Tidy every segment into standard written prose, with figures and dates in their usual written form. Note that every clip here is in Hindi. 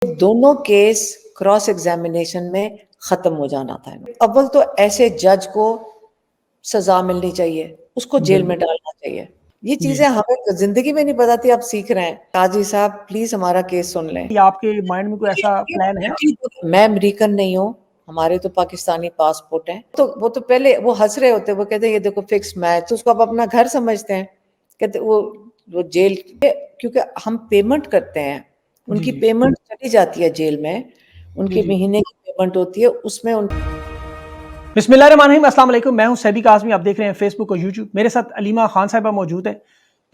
दोनों केस क्रॉस एग्जामिनेशन में खत्म हो जाना था। अव्वल तो ऐसे जज को सजा मिलनी चाहिए, उसको जेल में डालना चाहिए। ये चीजें हमें जिंदगी में नहीं पता थी, अब सीख रहे हैं। काजी साहब प्लीज हमारा केस सुन लें। आपके माइंड में कोई ऐसा प्लान है? मैं अमेरिकन नहीं हूँ, हमारे तो पाकिस्तानी पासपोर्ट हैं। तो वो तो पहले वो हंस रहे होते, वो कहते हैं ये देखो फिक्स मैच, तो उसको आप अपना घर समझते हैं। कहते वो जेल, क्योंकि हम पेमेंट करते हैं, उनकी पेमेंट चली जाती है जेल में, उनके महीने की पेमेंट होती है उसमें उन। बिस्मिल्लाहिर्रहमानिर्रहीम, अस्सलाम वालेकुम। मैं हूं सैदी काज़मी, आप देख रहे हैं फेसबुक और यूट्यूब। मेरे साथ अलीमा खान साहिबा मौजूद है।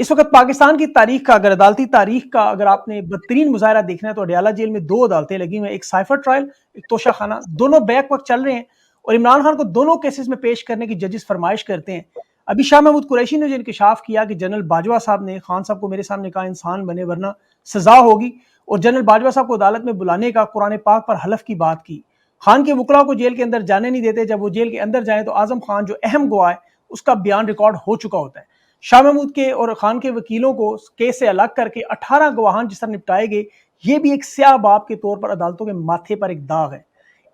इस वक्त पाकिस्तान की तारीख का, अगर अदालती तारीख का अगर आपने बदतरीन मुजाहरा देखना है तो अडयाला जेल में दो अदालतें लगी हुई हैं, एक साइफर ट्रायल, एक तोशा खाना। दोनों बैक वक्त चल रहे हैं और इमरान खान को दोनों केसेस में पेश करने की जजेस फरमाइश करते हैं। अभी शाह महमूद कुरैशी ने जो इंकशाफ किया कि जनरल बाजवा साहब ने खान साहब को मेरे सामने कहा इंसान बने वरना सजा होगी, और जनरल बाजवा साहब को अदालत में बुलाने का कुरान पाक पर हलफ की बात की। खान के वकला को जेल के अंदर जाने नहीं देते, जब वो जेल के अंदर जाए तो आजम खान जो अहम गवाह है उसका बयान रिकॉर्ड हो चुका होता है। शाह महमूद के और खान के वकीलों को केस से अलग करके 18 गवाहान जिस तरह निपटाए गए, ये भी एक स्याह बाप के तौर पर अदालतों के माथे पर एक दाग है।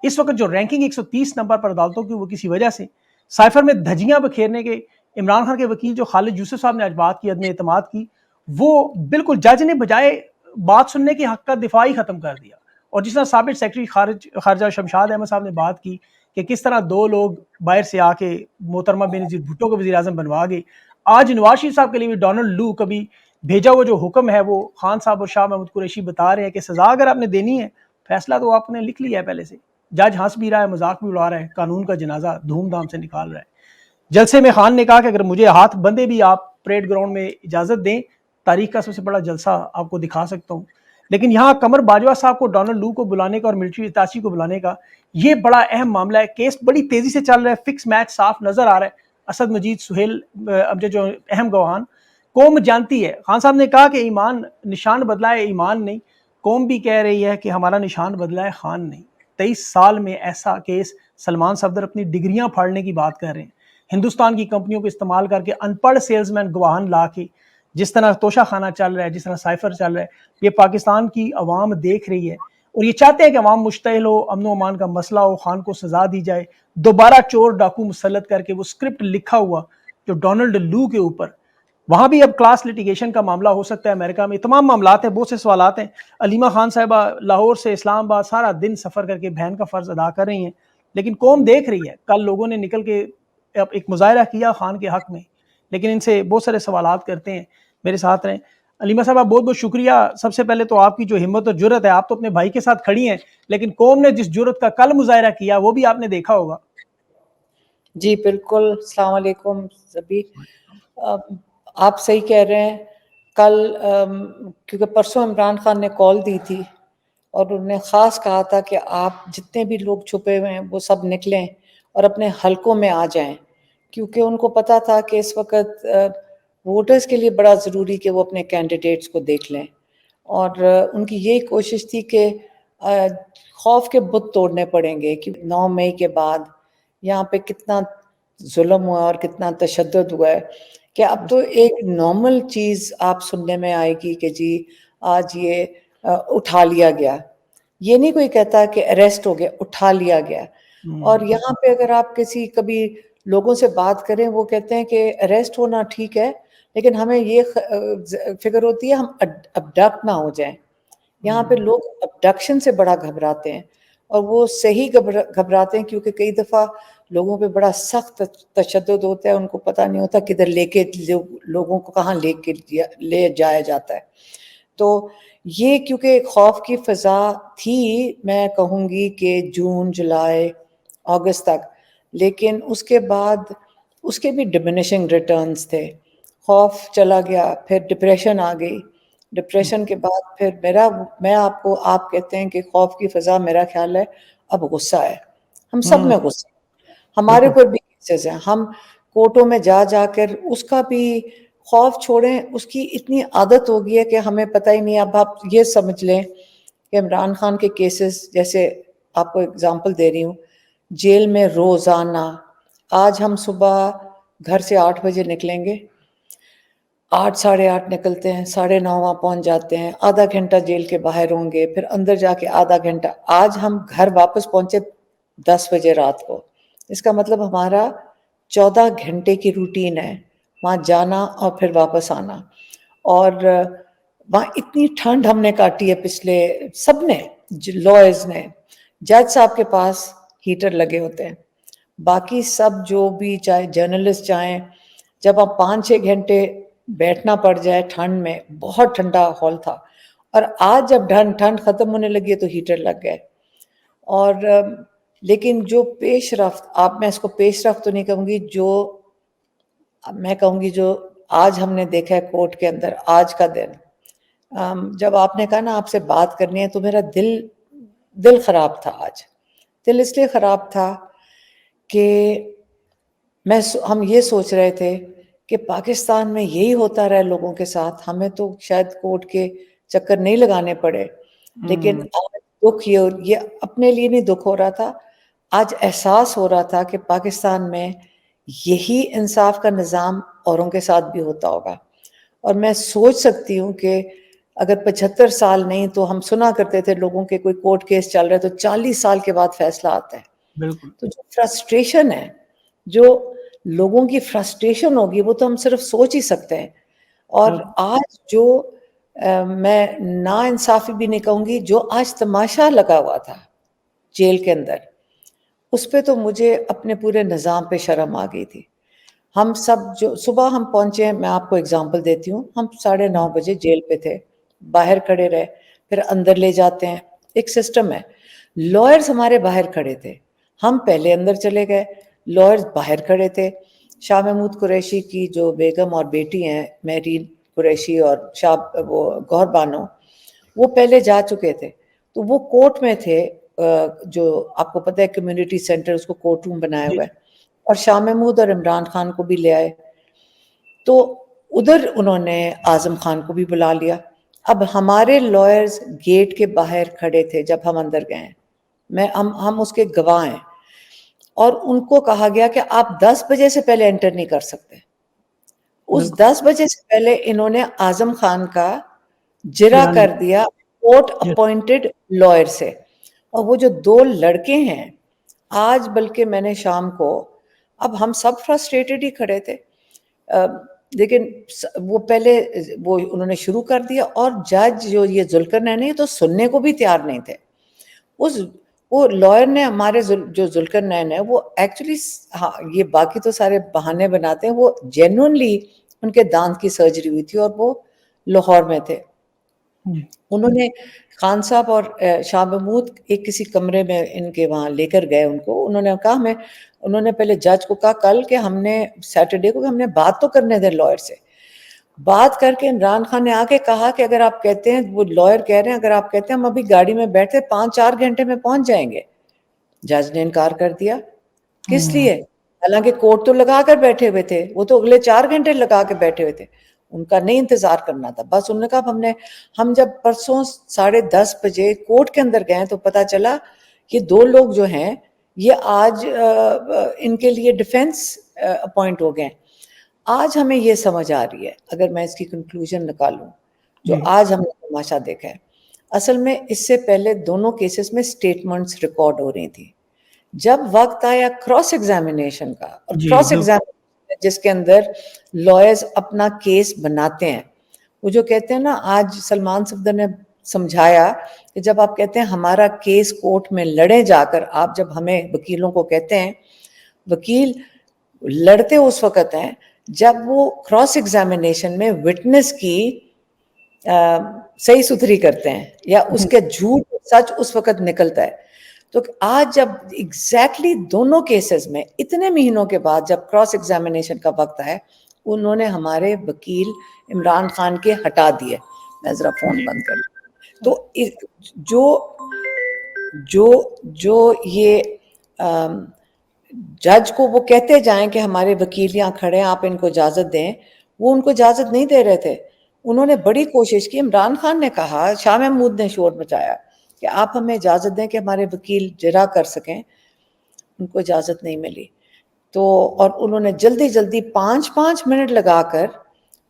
इस वक्त जो रैंकिंग 130 नंबर पर अदालतों की, वो किसी वजह से साइफर में धजियां बखेरने के इमरान खान के वकील जो खालिद यूसुफ साहब ने आज बात की, अदम एतमाद की, वो बिल्कुल जज ने बजाय बात सुनने के हक का दिफा ही खत्म कर दिया। और जिस तरह साबिक सेक्रेटरी खारजा शमशाद अहमद साहब ने बात की कि किस तरह दो लोग बाहर से आके मोहतरमा बेनज़ीर भुट्टो को वज़ीर आज़म बनवा गए, आज नवाज शरीफ साहब के लिए भी डोनाल्ड लू कभी भेजा हुआ जो हुक्म है वो खान साहब और शाह महमूद कुरैशी बता रहे हैं कि सजा अगर आपने देनी है, फैसला तो आपने लिख लिया है पहले से। जज हंस भी रहा है, मजाक भी उड़ा रहा है, कानून का जनाजा धूमधाम से निकाल रहा है। जलसे में खान ने कहा कि अगर मुझे हाथ बंदे भी आप परेड ग्राउंड में इजाजत दें, तारीख का सबसे बड़ा जलसा आपको दिखा सकता हूँ। लेकिन यहाँ कमर बाजवा साहब को डोनाल्ड लू को बुलाने का और मिलिट्री अताशी को बुलाने का ये बड़ा अहम मामला है। केस बड़ी तेजी से चल रहा है, फिक्स मैच साफ नजर आ रहा है। असद मजीद, सुहेल अमजद जो अहम गवाहान, कौम जानती है। खान साहब ने कहा कि ईमान निशान बदला है, ईमान नहीं। कौम भी कह रही है कि हमारा निशान बदला है, खान नहीं। 23 साल में ऐसा केस, सलमान सफदर अपनी डिग्रियां फाड़ने की बात कर रहे हैं, हिंदुस्तान की कंपनियों को इस्तेमाल करके अनपढ़ सेल्समैन गवाहान ला के जिस तरह तोशा खाना चल रहा है, जिस तरह साइफर चल रहा है, ये पाकिस्तान की अवाम देख रही है और ये चाहते हैं कि अवाम मुश्तइल हो, अमन अमान का मसला हो, खान को सजा दी जाए। दोबारा चोर डाकू मुसल्लत करके वो स्क्रिप्ट लिखा हुआ जो डोनाल्ड लू के ऊपर, वहां भी अब क्लास लिटिगेशन का मामला हो सकता है। अमेरिका में तमाम मामला हैं, बहुत से सवाल हैं। अलीमा खान साहिबा लाहौर से इस्लामाबाद सारा दिन सफर करके बहन का फर्ज अदा कर रही हैं, लेकिन कौम देख रही है। कल लोगों ने निकल के एक मुजाहरा किया खान के हक में, लेकिन इनसे बहुत सारे सवालात करते हैं। मेरे साथ रहें अलीमा साहब, बहुत बहुत शुक्रिया। सबसे पहले तो आपकी जो हिम्मत और जुर्रत है, आप तो अपने भाई के साथ खड़ी हैं, लेकिन कौम ने जिस जुर्रत का कल मुजाहरा किया वो भी आपने देखा होगा। जी बिल्कुल, अस्सलाम वालेकुम सभी। आप सही कह रहे हैं। कल क्योंकि परसों इमरान खान ने कॉल दी थी और उन्होंने ख़ास कहा था कि आप जितने भी लोग छुपे हुए हैं वो सब निकलें और अपने हलकों में आ जाएं, क्योंकि उनको पता था कि इस वक्त वोटर्स के लिए बड़ा ज़रूरी कि वो अपने कैंडिडेट्स को देख लें। और उनकी यही कोशिश थी कि खौफ के बुत तोड़ने पड़ेंगे कि 9 मई के बाद यहाँ पे कितना जुल्म हुआ और कितना तशद्दुद हुआ है, कि अब तो एक नॉर्मल चीज़ आप सुनने में आएगी कि जी आज ये उठा लिया गया। ये नहीं कोई कहता कि अरेस्ट हो गया, उठा लिया गया। और यहाँ पे अगर आप किसी कभी लोगों से बात करें, वो कहते हैं कि अरेस्ट होना ठीक है, लेकिन हमें ये फिक्र होती है हम अबडक्ट ना हो जाएं। यहाँ पे लोग अबडक्शन से बड़ा घबराते हैं, और वो सही घबराते हैं, क्योंकि कई दफ़ा लोगों पे बड़ा सख्त तशद्दुद होता है, उनको पता नहीं होता किधर लेके लोगों को कहाँ लेके ले जाया जाता है। तो ये क्योंकि खौफ की फ़ज़ा थी, मैं कहूँगी कि जून, जुलाई, अगस्त तक, लेकिन उसके बाद उसके भी डिमिनिशिंग रिटर्न्स थे। खौफ चला गया, फिर डिप्रेशन आ गई। डिप्रेशन के बाद फिर आप कहते हैं कि खौफ की फ़ज़ा, मेरा ख़्याल है अब गुस्सा है। हम सब में गुस्सा, हमारे ऊपर भी केसेस हैं। हम कोर्टों में जा जाकर उसका भी खौफ छोड़ें, उसकी इतनी आदत हो गई है कि हमें पता ही नहीं। अब आप ये समझ लें कि इमरान खान के केसेस, जैसे आपको एग्जांपल दे रही हूँ, जेल में रोज़ाना, आज हम सुबह घर से 8 बजे निकलेंगे, 8 साढ़े 8 निकलते हैं, साढ़े 9 वहाँ पहुँच जाते हैं, आधा घंटा जेल के बाहर होंगे, फिर अंदर जाके आधा घंटा। आज हम घर वापस पहुँचे 10 बजे रात को। इसका मतलब हमारा 14 घंटे की रूटीन है, वहाँ जाना और फिर वापस आना। और वहाँ इतनी ठंड हमने काटी है पिछले सबने, लॉयर्स ने। जज साहब के पास हीटर लगे होते हैं, बाकी सब जो भी चाहे जर्नलिस्ट चाहें, जब आप 5-6 घंटे बैठना पड़ जाए ठंड में, बहुत ठंडा हॉल था। और आज जब ठंड खत्म होने लगी है तो हीटर लग गए। और लेकिन जो पेशरफ्त, आप, मैं इसको पेशरफ्त तो नहीं कहूँगी, जो मैं कहूँगी जो आज हमने देखा है कोर्ट के अंदर, आज का दिन, जब आपने कहा ना आपसे बात करनी है, तो मेरा दिल खराब था आज। दिल इसलिए खराब था कि हम ये सोच रहे थे कि पाकिस्तान में यही होता रहा लोगों के साथ, हमें तो शायद कोर्ट के चक्कर नहीं लगाने पड़े। लेकिन आज दुख ये अपने लिए नहीं दुख हो रहा था, आज एहसास हो रहा था कि पाकिस्तान में यही इंसाफ का निज़ाम औरों के साथ भी होता होगा। और मैं सोच सकती हूँ कि अगर 75 साल नहीं तो हम सुना करते थे लोगों के कोई कोर्ट केस चल रहा है तो 40 साल के बाद फैसला आता है। बिल्कुल। तो जो फ्रस्ट्रेशन है, जो लोगों की फ्रस्ट्रेशन होगी, वो तो हम सिर्फ सोच ही सकते हैं। और आज जो मैं नाइंसाफ़ी भी नहीं कहूँगी, जो आज तमाशा लगा हुआ था जेल के अंदर, उस पे तो मुझे अपने पूरे निज़ाम पे शर्म आ गई थी। हम सब जो सुबह हम पहुँचे, मैं आपको एग्ज़ाम्पल देती हूँ, हम 9:30 बजे जेल पे थे, बाहर खड़े रहे, फिर अंदर ले जाते हैं, एक सिस्टम है। लॉयर्स हमारे बाहर खड़े थे, हम पहले अंदर चले गए, लॉयर्स बाहर खड़े थे। शाह महमूद कुरैशी की जो बेगम और बेटी हैं, मेरीन कुरैशी और वो गौहर बानो, वो पहले जा चुके थे, तो वो कोर्ट में थे। जो आपको पता है कम्युनिटी सेंटर, उसको कोर्ट रूम बनाया हुआ है, और शाह महमूद और इमरान खान को भी ले आए। तो उधर उन्होंने आज़म खान को भी बुला लिया। अब हमारे लॉयर्स गेट के बाहर खड़े थे जब हम अंदर गए, हम उसके गवाह हैं। और उनको कहा गया कि आप 10 बजे से पहले एंटर नहीं कर सकते। उस 10 बजे से पहले इन्होंने आज़म खान का जिरा कर दिया कोर्ट अपॉइंटेड लॉयर से। और वो जो 2 लड़के हैं, आज बल्कि मैंने शाम को, अब हम सब फ्रस्ट्रेटेड ही खड़े थे, लेकिन वो पहले वो उन्होंने शुरू कर दिया, और जज जो ये जुल्करनैन है तो सुनने को भी तैयार नहीं थे। वो लॉयर ने हमारे जो जुल्करनैन है, वो एक्चुअली, हाँ, ये बाकी तो सारे बहाने बनाते हैं, वो जेन्युइनली उनके दांत की सर्जरी हुई थी और वो लाहौर में थे। उन्होंने खान साहब और शाह महमूद एक किसी कमरे में इनके वहाँ लेकर गए उनको। उन्होंने कहा, उन्होंने पहले जज को कहा कल के हमने सैटरडे को हमने बात तो करने दें लॉयर से। बात करके इमरान खान ने आके कहा कि अगर आप कहते हैं, वो लॉयर कह रहे हैं, अगर आप कहते हैं हम अभी गाड़ी में बैठे 5-4 घंटे में पहुंच जाएंगे। जज ने इनकार कर दिया। किस लिए? हालांकि कोर्ट तो लगा कर बैठे हुए थे, वो तो अगले 4 घंटे लगा के बैठे हुए थे, उनका नहीं इंतजार करना था। बस उन्होंने कहा हम जब परसों 10:30 बजे कोर्ट के अंदर गए तो पता चला कि 2 लोग जो हैं ये आज इनके लिए डिफेंस अपॉइंट हो गए। आज हमें ये समझ आ रही है, अगर मैं इसकी कंक्लूजन निकालूं, जो आज हमने तमाशा देखा है, असल में इससे पहले दोनों केसेस में स्टेटमेंट्स रिकॉर्ड हो रही थी। जब वक्त आया क्रॉस एग्जामिनेशन का, और क्रॉस एग्जामिनेशन जिसके अंदर लॉयर्स अपना केस बनाते हैं, वो जो कहते हैं ना, आज सलमान सफदर ने समझाया कि जब आप कहते हैं हमारा केस कोर्ट में लड़े जाकर, आप जब हमें वकीलों को कहते हैं, वकील लड़ते उस वक्त हैं जब वो क्रॉस एग्जामिनेशन में विटनेस की सही सुथरी करते हैं, या उसके झूठ सच उस वक्त निकलता है। तो आज जब एग्जैक्टली दोनों केसेस में इतने महीनों के बाद जब क्रॉस एग्जामिनेशन का वक्त आया, उन्होंने हमारे वकील इमरान खान के हटा दिए। मैं जरा फोन बंद कर, तो जो जो जो ये जज को वो कहते जाएं कि हमारे वकील यहाँ खड़े हैं, आप इनको इजाज़त दें, वो उनको इजाज़त नहीं दे रहे थे। उन्होंने बड़ी कोशिश की। इमरान खान ने कहा, शाह महमूद ने शोर मचाया कि आप हमें इजाज़त दें कि हमारे वकील जिरा कर सकें, उनको इजाज़त नहीं मिली। तो और उन्होंने जल्दी जल्दी 5-5 मिनट लगाकर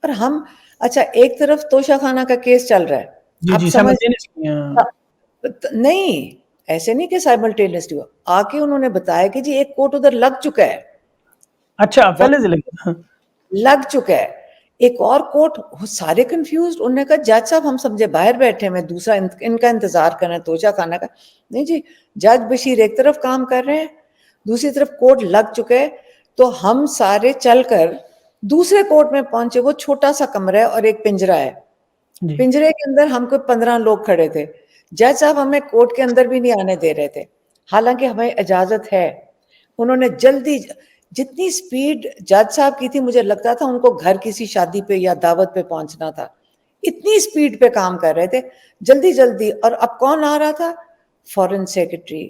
और हम अच्छा एक तरफ तोशा खाना का केस चल रहा है, जी, आप जी, समझ साइमल्टेनियसली नहीं, ऐसे नहीं कि साइमल्टेनियसली हुआ, आके उन्होंने बताया कि जी एक कोर्ट उधर लग चुका है, अच्छा, पहले से वहाँ लग चुका है। एक और कोर्ट सारे कंफ्यूज्ड, उन्होंने कहा जज साहब हम समझे बाहर बैठे हैं, मैं दूसरा इनका इंतजार कर रहे हैं तोशा खाना का। नहीं जी, जज बशीर एक तरफ काम कर रहे हैं, दूसरी तरफ कोर्ट लग चुका है, तो हम सारे चलकर दूसरे कोर्ट में पहुंचे। वो छोटा सा कमरा है और एक पिंजरा है, जी, पिंजरे के अंदर हमको 15 लोग खड़े थे। जज साहब हमें कोर्ट के अंदर भी नहीं आने दे रहे थे, हालांकि हमें इजाजत है। उन्होंने जल्दी, जितनी स्पीड जज साहब की थी, मुझे लगता था उनको घर किसी शादी पे या दावत पे पहुंचना था, इतनी स्पीड पे काम कर रहे थे, जल्दी जल्दी। और अब कौन आ रहा था? फॉरेन सेक्रेटरी,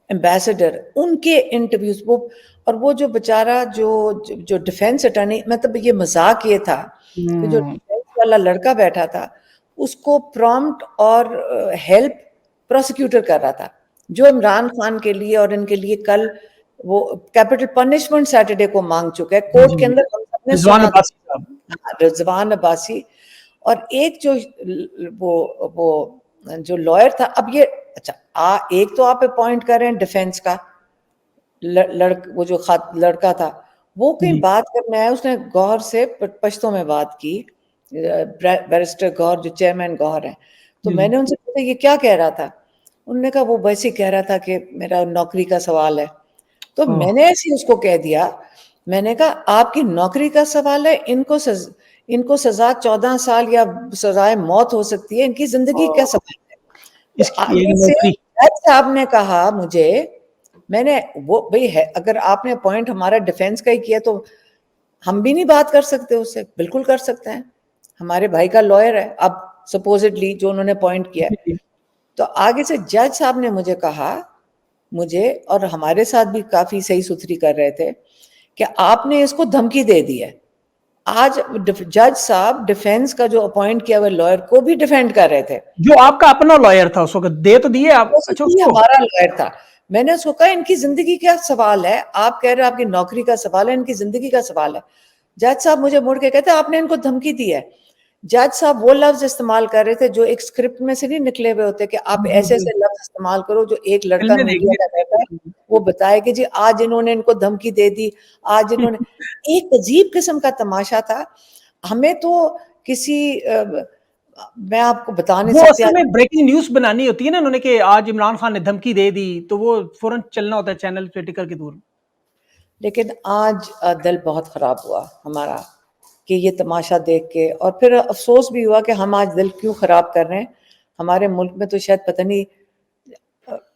एम्बेसडर, उनके इंटरव्यूज। वो और वो जो बेचारा जो डिफेंस अटर्नी, मतलब ये मजाक ये था कि जो डिफेंस वाला लड़का बैठा था उसको प्रॉम्प्ट और हेल्प प्रोसिक्यूटर कर रहा था, जो इमरान खान के लिए और इनके लिए कल वो कैपिटल पनिशमेंट सैटरडे को मांग चुका है जी, कोर्ट के जी, अंदर। हम सबने रिजवान सुना अब्बासी साहब। था रिजवान अब्बासी, और एक जो वो जो लॉयर था। अब ये अच्छा, एक तो आप अपॉइंट कर रहे हैं डिफेंस का वो जो लड़का था, वो कहीं जी, बात करने आया, उसने गौहर से पश्तो में बात की, बैरिस्टर गौहर जो चेयरमैन गौहर हैं। तो जी, जी, मैंने उनसे पूछा ये क्या कह रहा था? उन्होंने कहा वो वैसे ही कह रहा था कि मेरा नौकरी का सवाल है। तो ओह! मैंने ऐसे ही उसको कह दिया, मैंने कहा आपकी नौकरी का सवाल है, इनको सजा 14 साल या सजाए मौत हो सकती है, इनकी जिंदगी क्या ओह! सवाल है? तो इसकी एक आगे से नौकरी। जज साहब ने कहा मुझे, मैंने वो भाई है, अगर आपने पॉइंट हमारा डिफेंस का ही किया तो हम भी नहीं बात कर सकते उससे? बिल्कुल कर सकते हैं, हमारे भाई का लॉयर है अब सपोजिटली जो उन्होंने पॉइंट किया जी, है। जी, तो आगे से जज साहब ने मुझे कहा, मुझे और हमारे साथ भी काफी सही सुथरी कर रहे थे, कि आपने इसको धमकी दे दी है। आज जज साहब डिफेंस का जो अपॉइंट किया हुआ लॉयर को भी डिफेंड कर रहे थे। जो आपका अपना लॉयर था उस वक़्त, दे तो दिए आप अच्छा ये उसको? हमारा लॉयर था। मैंने उसको कहा इनकी जिंदगी क्या सवाल है? आप कह रहे हो आपकी नौकरी का सवाल है, इनकी जिंदगी का सवाल है। जज साहब मुझे मुड़ के कहते आपने इनको धमकी दी है। जज साहब वो लफ्ज इस्तेमाल कर रहे थे जो एक स्क्रिप्ट में से नहीं निकले हुए होते, कि आप जी, जी, ऐसे जी। ऐसे लफ्ज इस्तेमाल करो जो एक लड़का फ़िल्में मीडिया देखी का रहता है थी। वो बताए कि जी आज इन्होंने इनको धमकी दे दी, आज इन्होंने। एक अजीब किस्म का तमाशा था। हमें तो किसी मैं आपको बता नहीं वो सकती असल आज। में ब्रेकिंग न्यूज़ बनानी होती है ना उन्होंने कि आज इमरान खान ने धमकी दे दी, तो वो फ़ौरन चलना होता है चैनल पे टिकर के दूर। लेकिन आज दिल बहुत ख़राब हुआ हमारा कि ये तमाशा देख के, और फिर अफ़सोस भी हुआ कि हम आज दिल क्यों ख़राब कर रहे हैं। हमारे मुल्क में तो शायद पता नहीं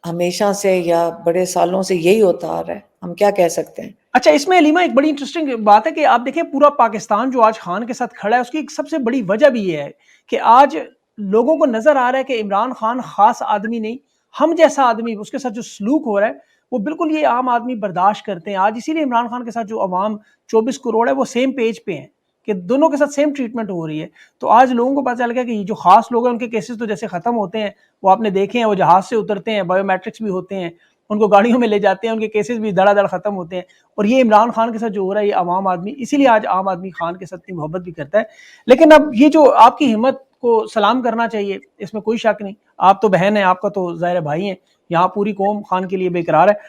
हमेशा से या बड़े सालों से यही होता आ रहा है, हम क्या कह सकते हैं। अच्छा, इसमें अलीमा एक बड़ी इंटरेस्टिंग बात है कि आप देखें पूरा पाकिस्तान जो आज खान के साथ खड़ा है, उसकी एक सबसे बड़ी वजह भी ये है कि आज लोगों को नज़र आ रहा है कि इमरान खान ख़ास आदमी नहीं, हम जैसा आदमी उसके साथ जो सलूक हो रहा है, वो बिल्कुल ये आम आदमी बर्दाश्त करते हैं। आज इसीलिए इमरान खान के साथ जो अवाम 24 करोड़ है, वो सेम पेज पे हैं कि दोनों के साथ सेम ट्रीटमेंट हो रही है। तो आज लोगों को पता चल गया कि ये जो ख़ास लोग हैं, उनके केसेस तो जैसे ख़त्म होते हैं, वो आपने देखे हैं, वो जहाज़ से उतरते हैं, बायोमेट्रिक्स भी होते हैं, उनको गाड़ियों में ले जाते हैं, उनके केसेस भी धड़ाधड़ ख़त्म होते हैं। और ये इमरान खान के साथ जो हो रहा है, ये आवाम आदमी, इसीलिए आज आम आदमी खान के साथ इतनी मोहब्बत भी करता है। लेकिन अब ये जो आपकी हिम्मत को सलाम करना चाहिए, इसमें कोई शक नहीं। आप तो बहन हैं, आपका तो ज़ाहिर है भाई हैं, यहाँ पूरी कौम खान के लिए बेकरार है।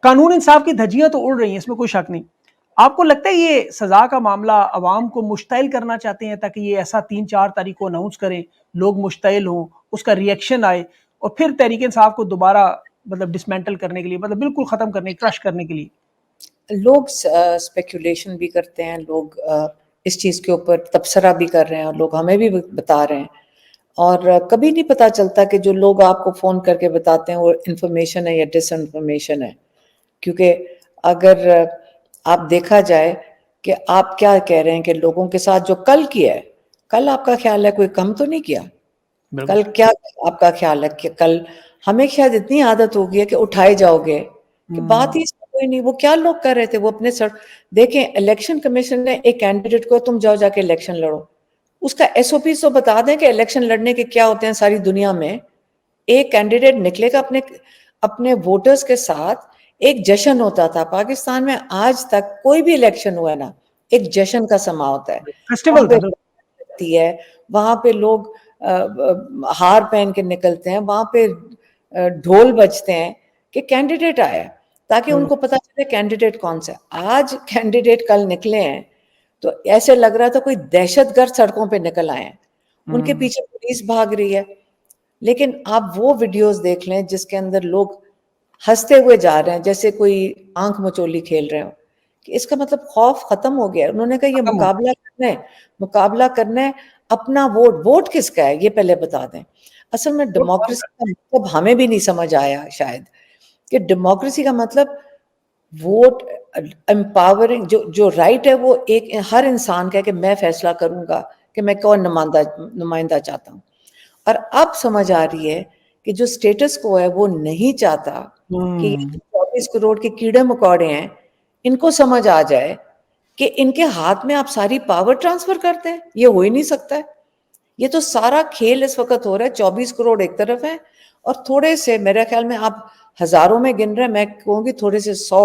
कानून इंसाफ की धज्जियां तो उड़ रही हैं, इसमें कोई शक नहीं। आपको लगता है ये सजा का मामला अवाम को मुश्तइल करना चाहते हैं ताकि ये ऐसा 3-4 तारीख को अनाउंस करें, लोग मुश्तइल हों, उसका रिएक्शन आए और फिर तहरीक इंसाफ को दोबारा मतलब डिसमेंटल करने के लिए, मतलब बिल्कुल ख़त्म करने, क्रश करने के लिए? लोग स्पेकुलेशन भी करते हैं, लोग इस चीज़ के ऊपर तबसरा भी कर रहे हैं, और लोग हमें भी बता रहे हैं। और कभी नहीं पता चलता कि जो लोग आपको फ़ोन करके बताते हैं वो इन्फॉर्मेशन है या डिसइन्फॉर्मेशन है। क्योंकि अगर आप देखा जाए कि आप क्या कह रहे हैं कि लोगों के साथ जो कल किया है, कल आपका ख्याल है कोई कम तो नहीं किया? बिल्कुल कल सही। क्या आपका ख्याल है कि कल हमें शायद इतनी आदत हो गई है कि उठाए जाओगे कि बात ही इसमें कोई नहीं। वो क्या लोग कर रहे थे, वो अपने सर देखें, इलेक्शन कमीशन ने एक कैंडिडेट को तुम जाओ जाके इलेक्शन लड़ो, उसका एसओपी तो बता दें कि इलेक्शन लड़ने के क्या होते हैं सारी दुनिया में। एक कैंडिडेट निकलेगा अपने अपने वोटर्स के साथ, एक जश्न होता था पाकिस्तान में। आज तक कोई भी इलेक्शन हुआ ना, एक जश्न का समा होता है, फेस्टिवल वहाँ पे था। होती है, वहाँ पे लोग हार पहन के निकलते हैं, वहाँ पे ढोल बजते हैं कि कैंडिडेट आया, ताकि उनको पता चले कैंडिडेट कौन सा है। आज कैंडिडेट कल निकले हैं, तो ऐसे लग रहा था कोई दहशतगर्द सड़कों पे निकल आए हैं, उनके पीछे पुलिस भाग रही है। लेकिन आप वो वीडियोस देख लें जिसके अंदर लोग हंसते हुए जा रहे हैं, जैसे कोई आंख मचोली खेल रहे हो, कि इसका मतलब खौफ खत्म हो गया है। उन्होंने कहा ये खत्म हो मुकाबला करना है, अपना वोट किसका है ये पहले बता दें। असल में डेमोक्रेसी का मतलब हमें भी नहीं समझ आया शायद, कि डेमोक्रेसी का मतलब वोट एम्पावरिंग, जो राइट है वो एक हर इंसान का है कि मैं फैसला करूंगा कि मैं कौन नुमाइंदा चाहता हूँ। और अब समझ आ रही है कि जो स्टेटस को है वो नहीं चाहता कि ये 24 करोड़ के कीड़े मकोड़े हैं, इनको समझ आ जाए कि इनके हाथ में आप सारी पावर ट्रांसफर करते हैं। ये हो ही नहीं सकता है। ये तो सारा खेल इस वक्त हो रहा है। 24 करोड़ एक तरफ है और थोड़े से, मेरे ख्याल में आप हजारों में गिन रहे हैं, मैं कहूंगी थोड़े से 100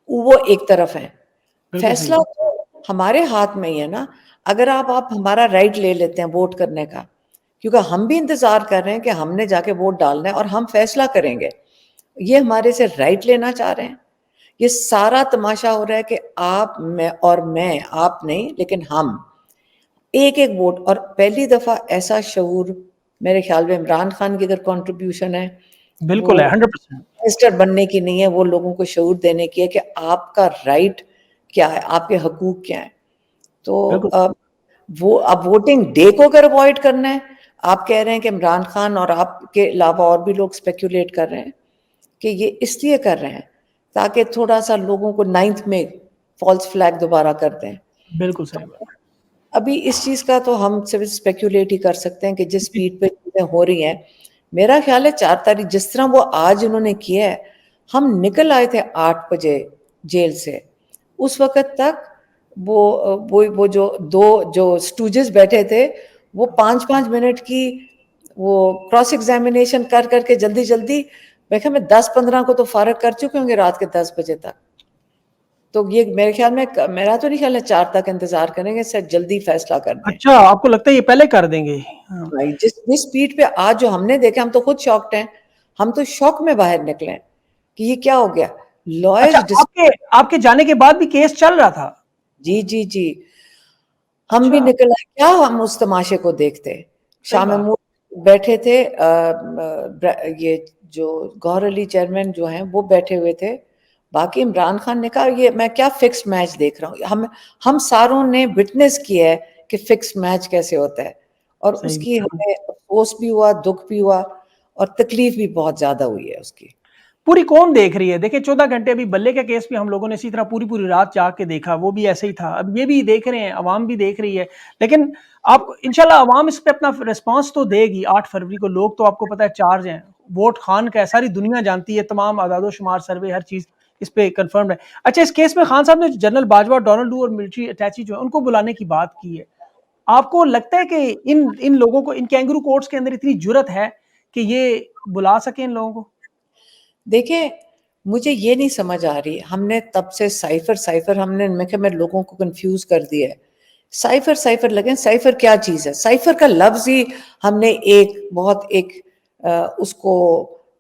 वो एक तरफ है। बिल्कुल सही फैसला बात। तो हमारे हाथ में ही है ना। अगर आप हमारा राइट ले लेते हैं वोट करने का, क्योंकि हम भी इंतजार कर रहे हैं कि हमने जाके वोट डालना है और हम फैसला करेंगे, ये हमारे से राइट लेना चाह रहे हैं। ये सारा तमाशा हो रहा है कि मैं, आप नहीं लेकिन हम एक एक वोट। और पहली दफा ऐसा शऊर, मेरे ख्याल में इमरान खान की अगर कंट्रीब्यूशन है वो बिल्कुल है, 100%। मिनिस्टर बनने की नहीं है, वो लोगों को शऊर देने की है कि आपका राइट क्या है, आपके हकूक क्या है। तो बिल्कुल। अब वोटिंग डे को अगर अवॉइड करना है, आप कह रहे हैं कि इमरान खान और आपके अलावा और भी लोग स्पेक्युलेट कर रहे हैं कि ये इसलिए कर रहे हैं ताकि थोड़ा सा लोगों को 9th में फॉल्स फ्लैग दोबारा कर दें। बिल्कुल सही तो बात अभी इस चीज का तो हम सिर्फ स्पेक्युलेट ही कर सकते हैं कि जिस है। स्पीड पे चीजें हो रही हैं। मेरा ख्याल है 4 तारीख जिस तरह वो आज उन्होंने किया है, हम निकल आए थे 8 बजे जेल से, उस वक्त तक वो जो स्टूजेस बैठे थे, वो 5-5 मिनट की वो क्रॉस एग्जामिनेशन कर करके जल्दी जल्दी, मैं 10-15 को तो फारग कर चुके होंगे रात के 10 बजे तक। तो ये मेरे ख्याल में, मेरा तो नहीं ख्याल है 4 तक इंतजार करेंगे, सर जल्दी फैसला कर दें। अच्छा, आपको लगता है ये पहले कर देंगे? हाँ। भाई जिस जिस स्पीड पे आज जो हमने देखा, हम तो खुद शॉक्ड हैं। हम तो शॉक में बाहर निकले हैं कि ये क्या हो गया। अच्छा, लॉयर्स, आपके आपके जाने के बाद भी केस चल रहा था? जी जी जी, हम भी अच्छा, निकल आए, क्या हम उस तमाशे को देखते। सही शाह बात। महमूद बैठे थे, ये जो गौहर अली चेयरमैन जो हैं वो बैठे हुए थे। बाकी इमरान खान ने कहा ये मैं क्या फिक्स मैच देख रहा हूँ। हम सारों ने विटनेस किया है कि फिक्स मैच कैसे होता है, और सही उसकी बात। हमें अफसोस भी हुआ, दुख भी हुआ, और तकलीफ भी बहुत ज्यादा हुई है उसकी। पूरी कौम देख रही है। देखिए 14 घंटे अभी बल्ले का केस भी हम लोगों ने इसी तरह पूरी पूरी रात जाग के देखा, वो भी ऐसे ही था। अब ये भी देख रहे हैं, अवाम भी देख रही है। लेकिन आप इंशाल्लाह अवाम इस पे अपना रिस्पांस तो देगी। 8 फरवरी को लोग तो आपको पता है चार्ज हैं, वोट खान का है, सारी दुनिया जानती है, तमाम आदादो शुमार सर्वे हर चीज इस पे कंफर्म है। अच्छा, इस केस में खान साहब ने जनरल बाजवा, डोनाल्ड डू और मिलिट्री अटैची जो है उनको बुलाने की बात की है। आपको लगता है कि इन इन लोगों को, इन कैंगरू कोर्ट्स के अंदर इतनी जुर्रत है कि ये बुला सके इन लोगों को? देखिए, मुझे ये नहीं समझ आ रही, हमने तब से साइफर साइफर, मैं लोगों को कंफ्यूज कर दिया है। साइफर साइफर लगे, साइफर क्या चीज है? साइफर का लफ्ज ही हमने उसको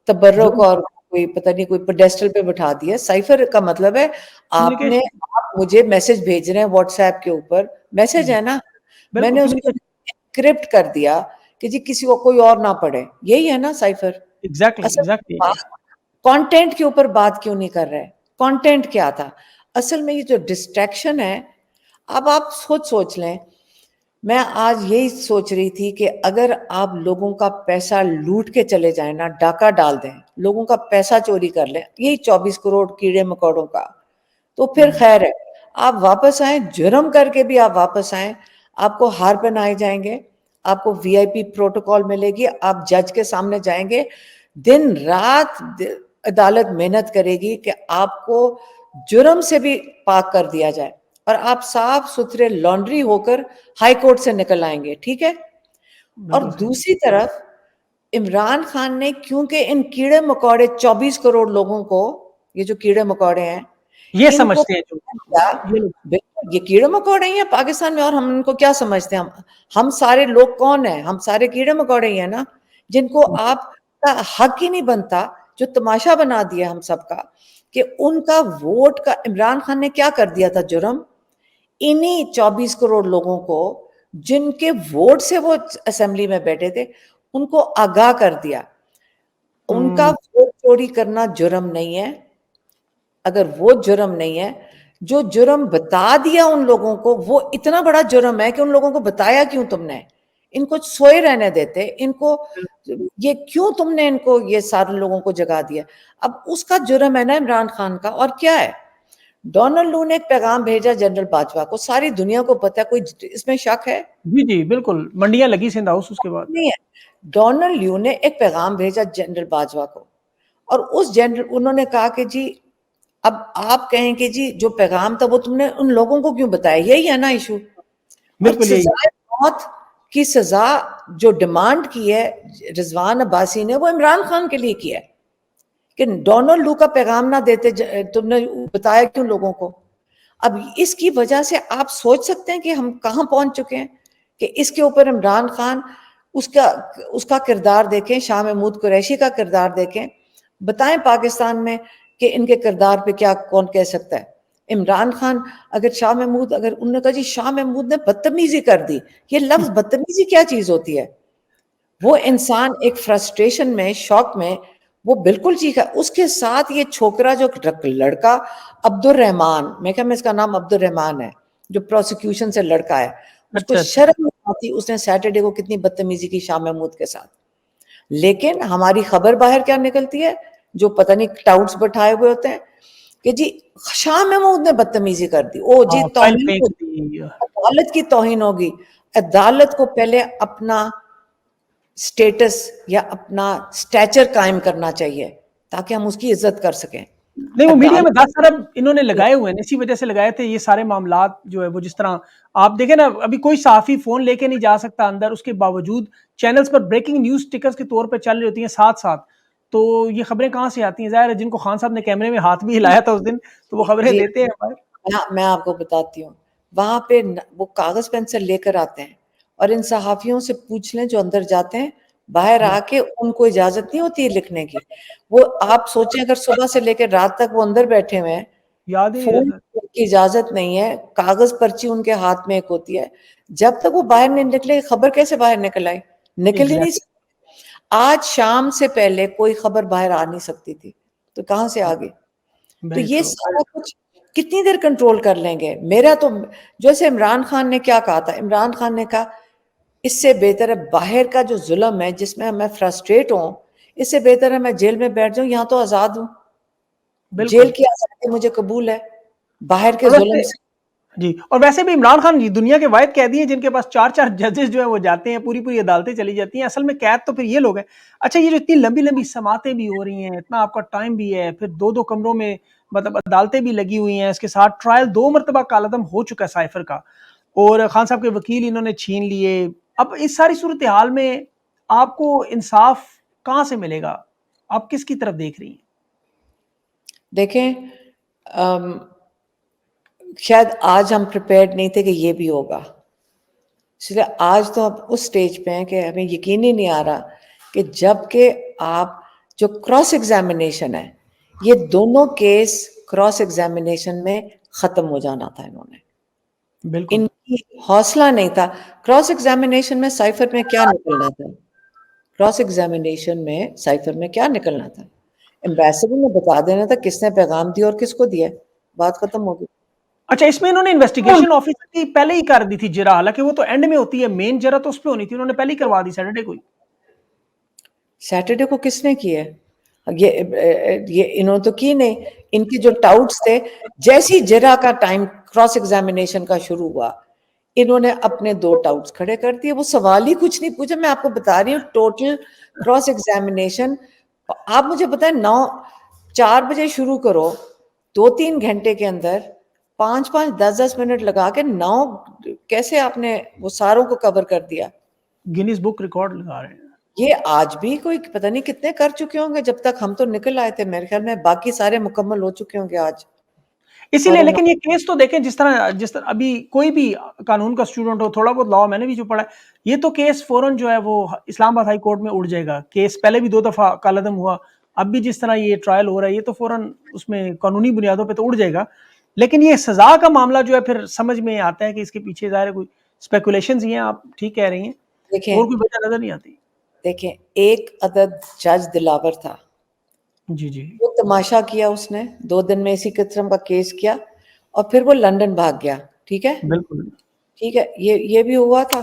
तबर्रुक और कोई पता नहीं कोई पेडेस्टल पे बिठा दिया। साइफर का मतलब है कम्युनिकेशन। आप मुझे मैसेज भेज रहे हैं व्हाट्सएप के ऊपर, मैसेज है ना, बिल्कुल मैंने उसको कम्युनिकेशन। एन्क्रिप्ट कर दिया कि जी किसी को कोई और ना पढ़े, यही है ना साइफर। एग्जैक्टली असल एग्जैक्टली। कंटेंट के ऊपर बात क्यों नहीं कर रहे? कंटेंट क्या था असल में? ये जो डिस्ट्रैक्शन है, अब आप खुद सोच लें। मैं आज यही सोच रही थी कि अगर आप लोगों का पैसा लूट के चले जाए ना, डाका डाल दें, लोगों का पैसा चोरी कर लें, यही 24 करोड़ कीड़े मकोड़ों का, तो फिर खैर है। आप वापस आए, जुर्म करके भी आप वापस आए, आपको हार पहनाए जाएंगे, आपको वीआईपी प्रोटोकॉल मिलेगी, आप जज के सामने जाएंगे, दिन रात अदालत मेहनत करेगी कि आपको जुर्म से भी पाक कर दिया जाए, और आप साफ सुथरे लॉन्ड्री होकर हाई कोर्ट से निकल आएंगे, ठीक है। और बिल्कुल सही। दूसरी तरफ इमरान खान ने, क्योंकि इन कीड़े मकोड़े 24 करोड़ लोगों को, ये जो कीड़े मकोड़े हैं, ये इनको समझते हैं जो क्या ये लोग। ये कीड़े मकोड़े ही हैं पाकिस्तान में, और हम उनको क्या समझते हैं? हम सारे लोग कौन है? हम सारे कीड़े मकोड़े ही हैं ना, जिनको आपका हक ही नहीं बनता, जो तमाशा बना दिया हम सबका कि उनका वोट का इमरान खान ने क्या कर दिया था जुर्म? इन्हीं 24 करोड़ लोगों को जिनके वोट से वो असेंबली में बैठे थे, उनको आगाह कर दिया। उनका वोट चोरी करना जुर्म नहीं है। अगर वो जुर्म नहीं है, जो जुर्म बता दिया उन लोगों को, वो इतना बड़ा जुर्म है कि उन लोगों को बताया क्यों तुमने? इनको सोए रहने देते, इनको ये क्यों तुमने इनको ये सारे लोगों को जगा दिया? अब उसका जुर्म है ना इमरान खान का, और क्या है? डोनाल्ड लू ने एक पैगाम भेजा जनरल बाजवा को, सारी दुनिया को पता है, कोई इसमें शक है? जी जी बिल्कुल, मंडियां लगी सिंध हाउस उसके बाद। नहीं है। डोनाल्ड ल्यू ने एक पैगाम भेजा जनरल बाजवा को, और उन्होंने कहा कि जी, अब आप कहें कि जी जो पैगाम था वो तुमने उन लोगों को क्यों बताया? यही है ना इशू। और बिल्कुल यही है। सजाए मौत की सजा जो डिमांड की है रिजवान अब्बासी ने, वो इमरान खान के लिए किया है कि डोनाल्ड लू का पैगाम ना देते, तुमने बताया क्यों लोगों को? अब इसकी वजह से आप सोच सकते हैं कि हम कहां पहुंच चुके हैं, कि इसके ऊपर इमरान खान, उसका उसका किरदार देखें, शाह महमूद कुरैशी का किरदार देखें, बताएं पाकिस्तान में कि इनके किरदार पे क्या कौन कह सकता है? इमरान खान, अगर शाह महमूद, अगर उन्होंने कहा जी शाह महमूद ने बदतमीजी कर दी, ये लफ्ज बदतमीजी क्या चीज होती है? वो इंसान एक फ्रस्ट्रेशन में, शौक में, वो बिल्कुल चीखा। उसके साथ ये छोकरा, जो लड़का अब्दुल रहमान, मैं क्या, मैं इसका नाम अब्दुल रहमान है, जो प्रोसिक्यूशन से लड़का है, उसको अच्छा अच्छा। शर्म नहीं आती? उसने सैटरडे को कितनी बदतमीजी की शाह महमूद के साथ। लेकिन हमारी खबर बाहर क्या निकलती है, जो पता नहीं टाउट्स बैठाए हुए होते हैं कि जी शाह महमूद ने बदतमीजी कर दी, ओ जी हाँ, फाइल तौहीन फेंक होगी, दी। अदालत की तौहीन होगी। अदालत को पहले अपना स्टेटस या अपना स्टैचर कायम करना चाहिए, ताकि हम उसकी इज्जत कर सकें। नहीं, वो मीडिया में 10 अदालत अरब इन्होंने लगाए हुए हैं, इसी वजह से लगाए थे ये सारे मामलात जो है वो, जिस तरह आप देखें ना, अभी कोई सहाफ़ी फ़ोन लेके नहीं जा सकता अंदर, उसके बावजूद चैनल्स पर ब्रेकिंग न्यूज़ स्टिकर्स के तौर पे चल रही होती हैं साथ-साथ। तो ये खबरें कहाँ से आती हैं? ज़ाहिर है जिनको खान साहब ने कैमरे में हाथ भी हिलाया था उस दिन, तो वो खबरें जी, देते हैं बाहर। मैं आपको बताती हूँ, वहां पे वो कागज पेंसिल लेकर आते हैं, और इन सहाफियों से पूछ लें जो अंदर जाते हैं, बाहर जी, आके उनको इजाजत नहीं होती है लिखने की। वो आप सोचें, अगर सुबह से लेकर रात तक वो अंदर बैठे हुए हैं, याद ही नहीं फोन रहता। की इजाजत नहीं है, कागज पर्ची उनके हाथ में एक होती है, जब तक वो बाहर नहीं निकले, खबर कैसे बाहर निकल आई? निकल ही नहीं एग्ज़ैक्टली, सकती। आज शाम से पहले कोई खबर बाहर आ नहीं सकती थी, तो कहां से आ गई? तो वेरी ये ट्रू। सारा कुछ कितनी देर कंट्रोल कर लेंगे? मेरा तो, जैसे इमरान खान ने क्या कहा था, इमरान खान ने कहा इससे बेहतर है बाहर का जो जुल्म है जिसमें मैं फ्रस्ट्रेट हूं, इससे बेहतर है मैं जेल में बैठ जाऊं, यहां तो आजाद हूं। जेल बिल्कुल। की आजादी मुझे कबूल है, बाहर के और जुल्म वैसे से। जी, और वैसे भी इमरान खान जी दुनिया के वाहिद कैदी हैं जिनके पास 4-4 जजेस जो हैं वो जाते हैं, पूरी-पूरी अदालतें चली जाती हैं। असल में कैद तो फिर ये लोग हैं। अच्छा, ये जो इतनी लंबी-लंबी समातें भी हो रही हैं, इतना आपका टाइम भी है, फिर 2-2 कमरों में मतलब अदालतें भी लगी हुई हैं, इसके साथ ट्रायल 2 मर्तबा कालअदम हो चुका है साइफर का, और खान साहब के वकील इन्होंने छीन लिए। अब इस सारी सूरत-ए-हाल में आपको इंसाफ कहाँ से मिलेगा? आप किसकी तरफ देख रही हैं? देखें, अम, शायद आज हम प्रिपेयर्ड नहीं थे कि ये भी होगा, इसलिए आज तो अब उस स्टेज पे हैं कि हमें यकीन ही नहीं आ रहा कि जबकि आप, जो क्रॉस एग्जामिनेशन है, ये दोनों केस क्रॉस एग्जामिनेशन में खत्म हो जाना था। इन्होंने, बिल्कुल। इनकी हौसला नहीं था। क्रॉस एग्जामिनेशन में साइफर में क्या निकलना था? क्रॉस एग्जामिनेशन में साइफर में क्या निकलना था? एम्बेसडर ने बता देना था किसने पैगाम दिया और किसको दिया, बात खत्म हो गई। अच्छा, इसमें इन्होंने इन्वेस्टिगेशन ऑफिसर की पहले ही कर दी थी जरा, हालांकि वो तो एंड में होती है, मेन जरा तो उस पे होनी थी, उन्होंने पहले ही करवा दी सैटरडे को ही। सैटरडे को किसने किया है? ये इन्होंने तो की नहीं। इनके जो टाउट्स थे, जैसी जरा का टाइम क्रॉस एग्जामिनेशन का शुरू हुआ, इन्होंने अपने 2 टाउट्स खड़े कर दिए। वो सवाल ही कुछ नहीं पूछा। मैं आपको बता रही हूँ, टोटल क्रॉस एग्जामिनेशन, आप मुझे बताएं, 4 बजे शुरू करो, 2-3 घंटे के अंदर 5-5, 10-10 मिनट लगा के 9, कैसे आपने वो सारों को कवर कर दिया? गिनीज बुक रिकॉर्ड लगा रहे हैं। ये आज भी कोई पता नहीं कितने कर चुके होंगे, जब तक हम तो निकल आए थे, मेरे ख्याल में बाकी सारे मुकम्मल हो चुके होंगे आज। इसीलिए, लेकिन ये केस तो देखें जिस तरह अभी कोई भी कानून का स्टूडेंट हो, थोड़ा बहुत लॉ मैंने भी जो पढ़ा है, ये तो केस फौरन जो है वो इस्लामाबाद हाई कोर्ट में उड़ जाएगा। केस पहले भी 2 दफा कालअदम हुआ, अब भी जिस तरह ये ट्रायल हो रहा है, ये तो फौरन उसमें कानूनी बुनियादों पे तो उड़ जाएगा। लेकिन ये सजा का मामला जो है फिर समझ में आता है कि इसके पीछे ज़ाहिर है कोई स्पेकुलेशंस ही हैं, आप ठीक कह रही हैं, और कोई वजह नजर नहीं आती। देखें, एक अदद जज दिलावर था, जी जी। वो तमाशा किया उसने, 2 दिन में इसी किस्म का केस किया और फिर वो लंदन भाग गया। ठीक है, बिल्कुल। ठीक है, ये भी हुआ था।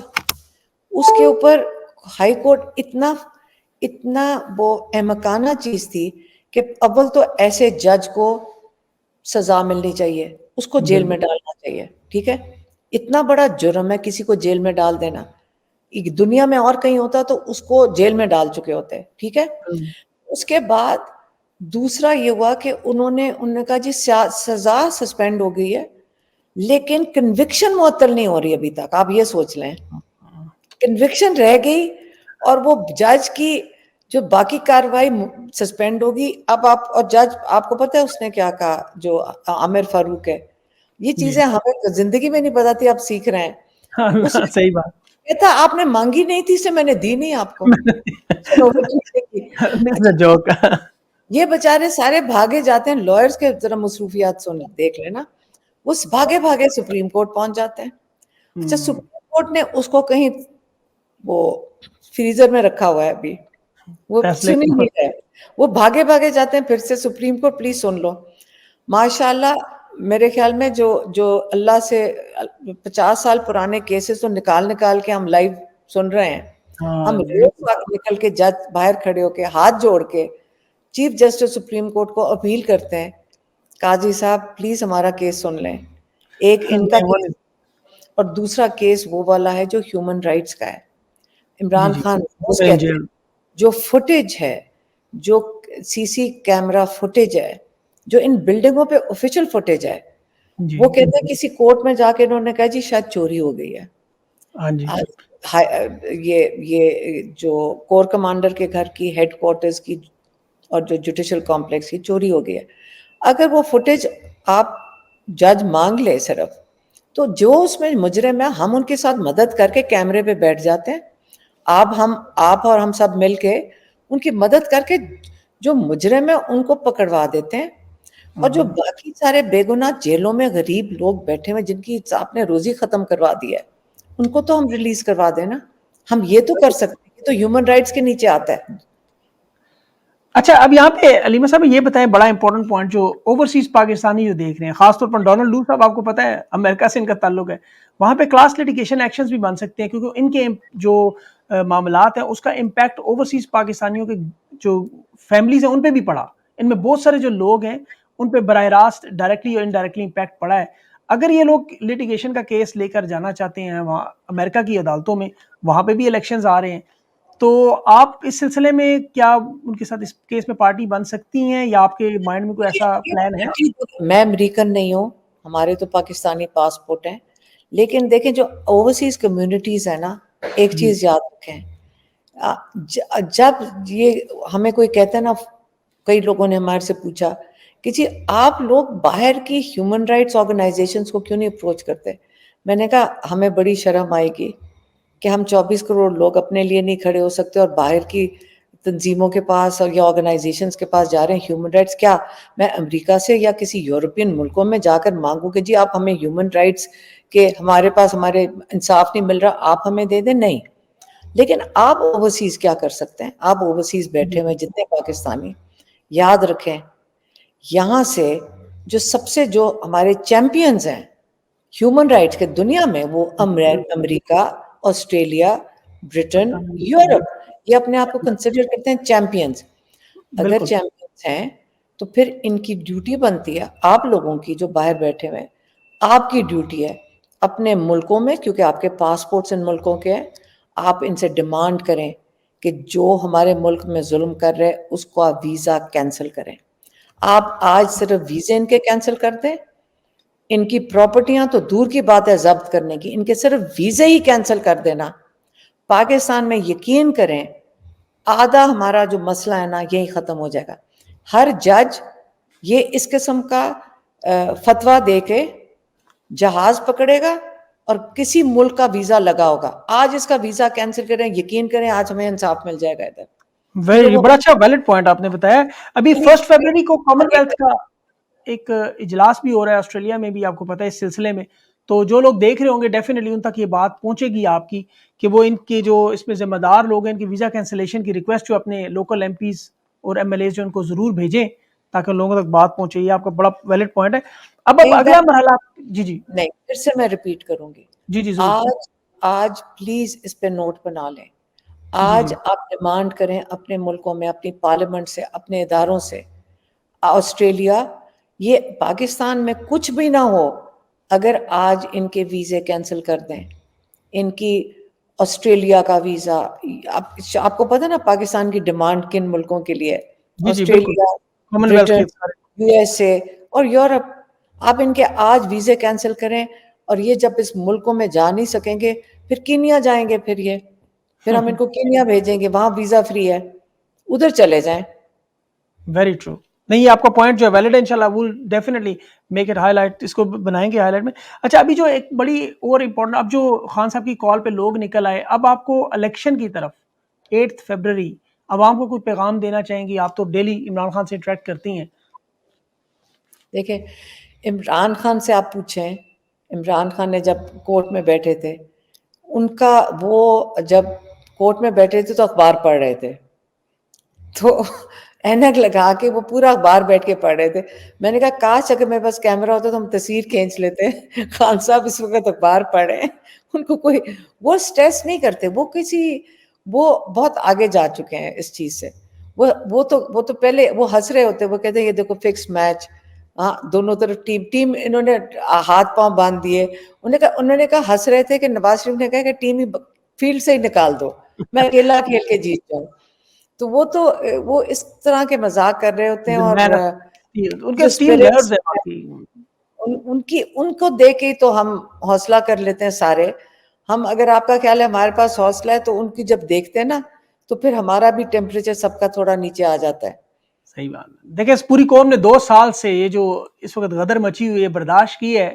उसके ऊपर हाई कोर्ट इतना इतना वो अहमकाना चीज थी कि अव्वल तो ऐसे जज को सजा मिलनी चाहिए, उसको जेल में डालना चाहिए। ठीक है, इतना बड़ा जुर्म है किसी को जेल में डाल देना। दुनिया में और कहीं होता तो उसको जेल में डाल चुके होते। ठीक है, उसके बाद दूसरा ये हुआ कि उन्होंने कहा जी सजा सस्पेंड हो गई है, लेकिन कन्विक्शन मुअत्तल नहीं हो रही अभी तक। आप ये सोच लें, कन्विक्शन रह गई और वो जज की जो बाकी कार्रवाई सस्पेंड होगी। अब आप और जज, आपको पता है उसने क्या कहा, जो आमिर फारूक है, ये चीजें हमें जिंदगी में नहीं पता थी, आप सीख रहे हैं। हाँ, सही बात। कहता आपने मांगी नहीं थी इससे मैंने दी नहीं आपको। चलो वो ठीक है। अच्छा, जोक। ये बेचारे सारे भागे जाते हैं, लॉयर्स के जरा मसरूफियात सुन देख लेना, वो भागे भागे सुप्रीम कोर्ट पहुंच जाते हैं। अच्छा, सुप्रीम कोर्ट ने उसको कहीं वो फ्रीजर में रखा हुआ है अभी, वो सुन ही नहीं रहे, वो भागे भागे जाते हैं फिर से सुप्रीम कोर्ट। प्लीज सुन लो, माशाल्लाह, मेरे ख्याल में जो जो अल्लाह से 50 साल पुराने केसेस तो निकाल निकाल के हम लाइव सुन रहे हैं। हम रोज वक्त निकल के जज बाहर खड़े होके हाथ जोड़ के चीफ जस्टिस सुप्रीम कोर्ट को अपील करते हैं, काजी साहब प्लीज हमारा केस सुन लें। एक इनका केस और दूसरा केस वो वाला है जो ह्यूमन राइट्स का है। इमरान खान रोज कहते हैं जो फुटेज है, जो सीसी कैमरा फुटेज है, जो इन बिल्डिंगों पे ऑफिशियल फुटेज है, वो कहते हैं किसी कोर्ट में जाके इन्होंने कहा जी शायद चोरी हो गई है। हाँ जी। ये जो कोर कमांडर के घर की, हेडक्वार्टर्स की और जो जुडिशल कॉम्प्लेक्स की चोरी हो गई है। अगर वो फुटेज आप जज मांग ले सिर्फ, तो जो उसमें मुजरिम है हम उनके साथ मदद करके कैमरे पे बैठ जाते हैं। आप और हम सब मिलके उनकी मदद करके जो मुजरिम है उनको पकड़वा देते हैं। और जो बाकी सारे बेगुनाह जेलों में गरीब लोग बैठे हुए जिनकी आपने रोजी खत्म करवा दी है, उनको तो हम रिलीज करवा देना। हम ये तो कर सकते हैं, तो ह्यूमन राइट्स के नीचे आता है। अच्छा, अब यहाँ पे अलीमा साहब ये बताएं, बड़ा इंपॉर्टेंट पॉइंट जो ओवरसीज पाकिस्तानी जो देख रहे हैं, खासतौर पर डोनाल्ड लू साहब, आपको पता है अमेरिका से इनका ताल्लुक है, वहाँ पे क्लास लिटिगेशन एक्शंस भी बन सकते हैं, क्योंकि इनके जो मामलात हैं उसका इम्पैक्ट ओवरसीज पाकिस्तानियों के जो फैमिलीज हैं उन पे भी पड़ा। इनमें बहुत सारे जो लोग हैं उन पे बराह रास्त डायरेक्टली और इनडायरेक्टली इम्पैक्ट पड़ा है। अगर ये लोग लिटिगेशन का केस लेकर जाना चाहते हैं वहाँ अमेरिका की अदालतों में, वहाँ पे भी इलेक्शंस आ रहे हैं, तो आप इस सिलसिले में क्या उनके साथ इस केस में पार्टी बन सकती हैं, या आपके माइंड में कोई ऐसा प्लान है? मैं अमेरिकन नहीं हूँ, हमारे तो पाकिस्तानी पासपोर्ट हैं, लेकिन देखें जो ओवरसीज कम्युनिटीज है ना, एक चीज याद रखें, जब ये हमें कोई कहता है ना, कई लोगों ने हमारे से पूछा कि जी आप लोग बाहर की ह्यूमन राइट्स ऑर्गेनाइजेशंस को क्यों नहीं अप्रोच करते। मैंने कहा हमें बड़ी शर्म आएगी कि हम 24 करोड़ लोग अपने लिए नहीं खड़े हो सकते और बाहर की तंजीमों के पास और या ऑर्गेनाइजेशंस के पास जा रहे हैं ह्यूमन राइट्स। क्या मैं अमेरिका से या किसी यूरोपियन मुल्कों में जाकर मांगू कि जी आप हमें ह्यूमन राइट्स के, हमारे पास हमारे इंसाफ नहीं मिल रहा, आप हमें दे दें? नहीं। लेकिन आप ओवरसीज क्या कर सकते हैं? आप ओवरसीज बैठे हुए जितने पाकिस्तानी, याद रखें यहाँ से जो हमारे चैंपियंस हैं ह्यूमन राइट्स के दुनिया में, वो अमेरिका, ऑस्ट्रेलिया, ब्रिटेन, यूरोप, ये अपने आप को कंसिडर करते हैं चैंपियंस। अगर चैंपियंस हैं तो फिर इनकी ड्यूटी बनती है, आप लोगों की जो बाहर बैठे हुए हैं, आपकी ड्यूटी है अपने मुल्कों में, क्योंकि आपके पासपोर्ट्स इन मुल्कों के हैं, आप इनसे डिमांड करें कि जो हमारे मुल्क में जुल्म कर रहे हैं उसको आप वीज़ा कैंसिल करें। आप आज सिर्फ वीज़े इनके कैंसिल कर दें, इनकी प्रॉपर्टियां तो दूर की बात है जब्त करने की, इनके सिर्फ वीज़े ही कैंसिल कर देना, पाकिस्तान में यकीन करें आधा हमारा जो मसला है ना यही ख़त्म हो जाएगा। हर जज ये इस किस्म का फतवा दे के जहाज पकड़ेगा और किसी मुल्क का वीजा लगा होगा, आज इसका वीजा कैंसिल करें, यकीन करें आज हमें इंसाफ मिल जाएगा इधर, क्योंकि वेरी वो बड़ा अच्छा वैलिड पॉइंट आपने बताया। अभी 1 फरवरी को कॉमनवेल्थ का एक इजलास भी हो रहा है ऑस्ट्रेलिया में भी, आपको पता है इस सिलसिले में। तो जो लोग देख रहे होंगे डेफिनेटली उन तक ये बात पहुंचेगी आपकी कि वो इनके जो इसमें जिम्मेदार लोग हैं इनकी वीजा कैंसिलेशन की रिक्वेस्ट जो अपने लोकल एमपीज और एमएलए जो उनको जरूर भेजें ताकि लोगों तक बात पहुंचे। ये आपका बड़ा वैलिड पॉइंट है। अब अगला मरहला। जी जी नहीं, फिर से मैं रिपीट करूंगी, जी जी जरूर आज आज प्लीज इस पे नोट बना लें। जी आज जी आप डिमांड करें अपने मुल्कों में, अपनी पार्लियामेंट से, अपने इदारों से, ऑस्ट्रेलिया, ये पाकिस्तान में कुछ भी ना हो, अगर आज इनके वीजे कैंसिल कर दें, इनकी ऑस्ट्रेलिया का वीजा, आपको पता ना पाकिस्तान की डिमांड किन मुल्कों के लिए है? जी जी बिल्कुल ऑस्ट्रेलिया, कॉमनवेल्थ ब्रिटेन, के सारे। यूएसए और यूरोप। आप इनके आज वीजे कैंसिल करें और ये जब इस मुल्कों में जा नहीं सकेंगे, फिर कीनिया जाएंगे, फिर हम इनको कीनिया भेजेंगे, वहां वीजा फ्री है, उधर चले जाएं। Very true. नहीं, ये आपका पॉइंट जो है वैलिड है, इंशाल्लाह will definitely make it highlight, इसको बनाएंगे हाईलाइट में। अच्छा, अभी जो एक बड़ी और इम्पोर्टेंट, अब जो खान साहब की कॉल पे लोग निकल आए, अब आपको इलेक्शन की तरफ 8 फरवरी आवाम को कोई पैगाम देना चाहेंगी? आप तो डेली इमरान खान से इंटरेक्ट करती हैं। देखिए, इमरान खान से आप पूछें, इमरान खान ने जब कोर्ट में बैठे थे, उनका वो जब कोर्ट में बैठे थे तो अखबार पढ़ रहे थे, तो ऐनक लगा के वो पूरा अखबार बैठ के पढ़ रहे थे। मैंने कहा काश अगर मेरे पास कैमरा होता तो हम तस्वीर खींच लेते। खान साहब इस वक्त अखबार पढ़ रहे हैं, उनको कोई वो स्ट्रेस नहीं करते, वो बहुत आगे जा चुके हैं इस चीज से। वो तो पहले वो हंस रहे होते, वो कहते हैं ये देखो फिक्स मैच, हाँ दोनों तरफ टीम टीम, इन्होंने हाथ पांव बांध दिए। उन्होंने कहा हंस रहे थे कि नवाज शरीफ ने कहा कि टीम ही फील्ड से ही निकाल दो, मैं अकेला खेल के जीत जाऊं। तो वो इस तरह के मजाक कर रहे होते हैं, मैन और ऑफ स्टील, उनके जो स्टील स्पिरिट्स नर्व्स है बाकी। उनको देख के ही तो हम हौसला कर लेते हैं सारे। हम, अगर आपका ख्याल है हमारे पास हौसला है, तो उनकी जब देखते हैं ना, तो फिर हमारा भी टेम्परेचर सबका थोड़ा नीचे आ जाता है। सही बात है। देखिए, इस पूरी कौम ने 2 साल से ये जो इस वक्त गदर मची हुई है बर्दाश्त की है,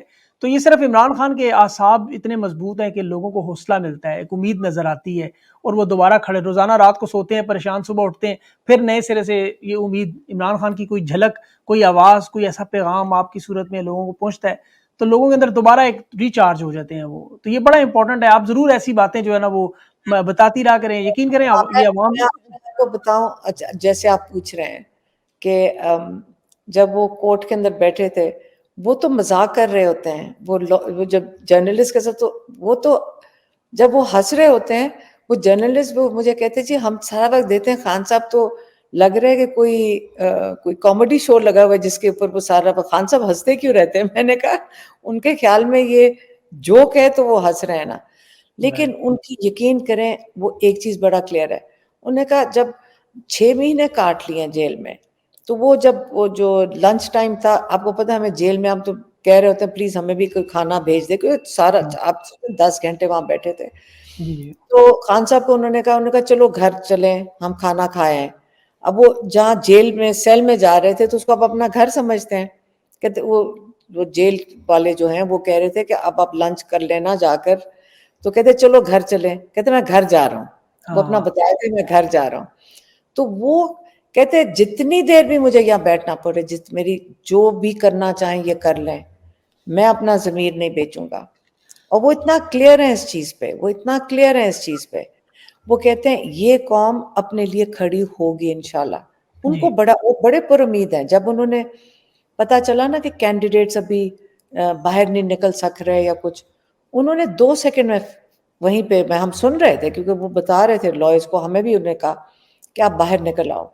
तो ये सिर्फ इमरान खान के आसाब इतने मजबूत हैं कि लोगों को हौसला मिलता है, एक उम्मीद नजर आती है और वो दोबारा खड़े, रोजाना रात को सोते हैं परेशान, सुबह उठते हैं फिर नए सिरे से ये उम्मीद, इमरान खान की कोई झलक, कोई आवाज, कोई ऐसा पैगाम आपकी सूरत में लोगों को पहुंचता है, तो लोगों के अंदर दोबारा एक रिचार्ज हो जाते हैं वो। तो ये बड़ा इंपॉर्टेंट है, आप जरूर ऐसी बातें जो है ना वो बताती रहा करें, यकीन करें ये अवाम। मैं आपको बताऊं, अच्छा, जैसे आप पूछ रहे हैं कि जब वो कोर्ट के अंदर बैठे थे, वो तो मजाक कर रहे होते हैं, वो जब जर्नलिस्ट के साथ, तो वो तो जब वो हंस रहे होते हैं, वो जर्नलिस्ट वो मुझे कहते जी हम सारा वक्त देते हैं, खान साहब तो लग रहा है कि कोई कॉमेडी शो लगा हुआ है जिसके ऊपर वो सारा वक्त, खान साहब हंसते क्यों रहते हैं? मैंने कहा उनके ख्याल में ये जोक है तो वो हंस रहे हैं ना, लेकिन उनकी, यकीन करें, वो एक चीज बड़ा क्लियर है। उन्होंने कहा जब 6 महीने काट लिए जेल में, तो वो जो लंच टाइम था, आपको पता है हमें जेल में, हम तो कह रहे होते हैं प्लीज हमें भी कोई खाना भेज दे, क्योंकि सारा आप 10 घंटे वहां बैठे थे। जी जी तो खान साहब को उन्होंने कहा चलो घर चलें, हम खाना खाए हैं। अब वो जहाँ जेल में सेल में जा रहे थे, तो उसको आप अपना घर समझते हैं। कहते वो जेल वाले जो हैं वो कह रहे थे कि अब आप लंच कर लेना जाकर, तो कहते चलो घर चलें, कहते मैं घर जा रहा हूँ। वो अपना हाँ बताया थे मैं घर जा रहा हूँ। तो वो कहते जितनी देर भी मुझे यहाँ बैठना पड़े, मेरी जो भी करना चाहें ये कर लें, मैं अपना जमीर नहीं बेचूंगा। और वो इतना क्लियर है इस चीज पे, वो इतना क्लियर है इस चीज पे। वो कहते हैं ये कौम अपने लिए खड़ी होगी इंशाल्लाह। जी उनको वो बड़े पर उम्मीद हैं। जब उन्होंने पता चला ना कि कैंडिडेट्स अभी बाहर नहीं निकल सक रहे या कुछ, उन्होंने 2 सेकंड में वहीं पे, हम सुन रहे थे क्योंकि वो बता रहे थे लॉयर्स को, हमें भी उन्होंने कहा कि आप बाहर निकल आओ,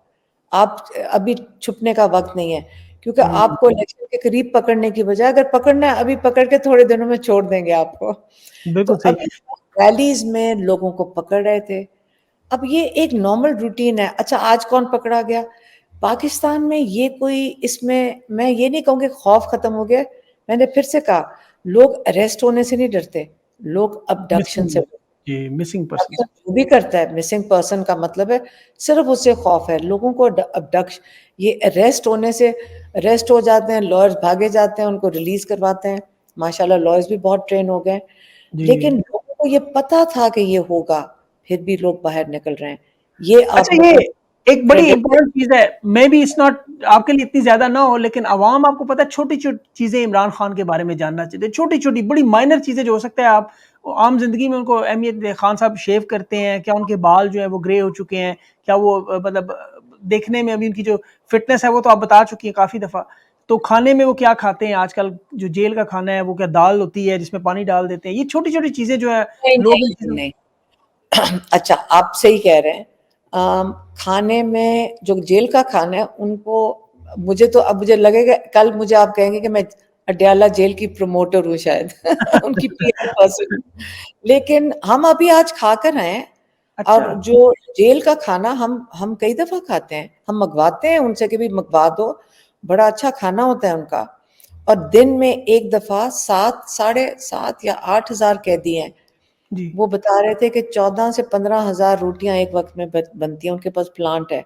आप अभी छुपने का वक्त नहीं है, क्योंकि आपको इलेक्शन के करीब पकड़ने की बजाय, अगर पकड़ना है अभी पकड़ के थोड़े दिनों में छोड़ देंगे आपको। तो बिल्कुल सही। अभी रैलीज में लोगों को पकड़ रहे थे। अब ये एक नॉर्मल रूटीन है। अच्छा, आज कौन पकड़ा गया पाकिस्तान में? ये कोई, इसमें मैं ये नहीं कहूँगी खौफ खत्म हो गया। मैंने फिर से कहा, लोग अरेस्ट होने से नहीं डरते, लोग अबडक्शन से मिसिंग डरते हैं। जी, मिसिंग पर्सन। अच्छा, जो भी करता है मिसिंग पर्सन का मतलब है सिर्फ उससे खौफ है लोगों को अबडक्श ये अरेस्ट हो जाते हैं, लॉयर्स भागे जाते हैं, उनको रिलीज करवाते हैं। माशाल्लाह लॉयर्स भी बहुत ट्रेन हो गए, जी। लेकिन लोगों को ये पता था कि ये होगा, फिर भी लोग बाहर निकल रहे हैं। ये आप अच्छा, ये मतलब एक बड़ी क्रेडिट इम्पोर्टेंट चीज़ है, मेबी इट्स नॉट आपके लिए इतनी ज़्यादा ना हो, लेकिन अवाम आपको पता है छोटी-छोटी चीज़ें इमरान खान के बारे में जानना चाहते हैं। छोटी-छोटी बड़ी माइनर चीज़ें जो हो सकता है आप आम ज़िंदगी में उनको अहमियत दें। खान साहब शेव करते हैं, क्या उनके बाल जो हैं वो ग्रे हो चुके हैं? क्या वो मतलब देखने में अभी उनकी जो फिटनेस है वो तो आप बता चुकी हैं काफ़ी दफ़ा। तो खाने में वो क्या खाते हैं आजकल जो जेल का खाना है, वो क्या दाल होती है जिसमें पानी डाल देते हैं? ये छोटी-छोटी चीज़ें जो है नहीं, लोग इन नहीं, चीज़ों नहीं। अच्छा, आप सही कह रहे हैं। खाने में जो जेल का खाना है उनको मुझे तो अब मुझे लगेगा कल मुझे आप कहेंगे कि मैं अडयाला जेल की प्रमोटर हूँ शायद उनकी पीआर पर्सन हूँ। लेकिन हम अभी आज खाकर आए हैं अच्छा। और जो जेल का खाना हम कई दफ़ा खाते हैं। हम मँगवाते हैं उनसे कि भई मँगवा दो, बड़ा अच्छा खाना होता है उनका। और दिन में एक दफ़ा 7 साढ़े 7 या 8,000 कैदी हैं। जी। वो बता रहे थे कि 14 से 15,000 रोटियाँ एक वक़्त में बनती हैं, उनके पास प्लांट है।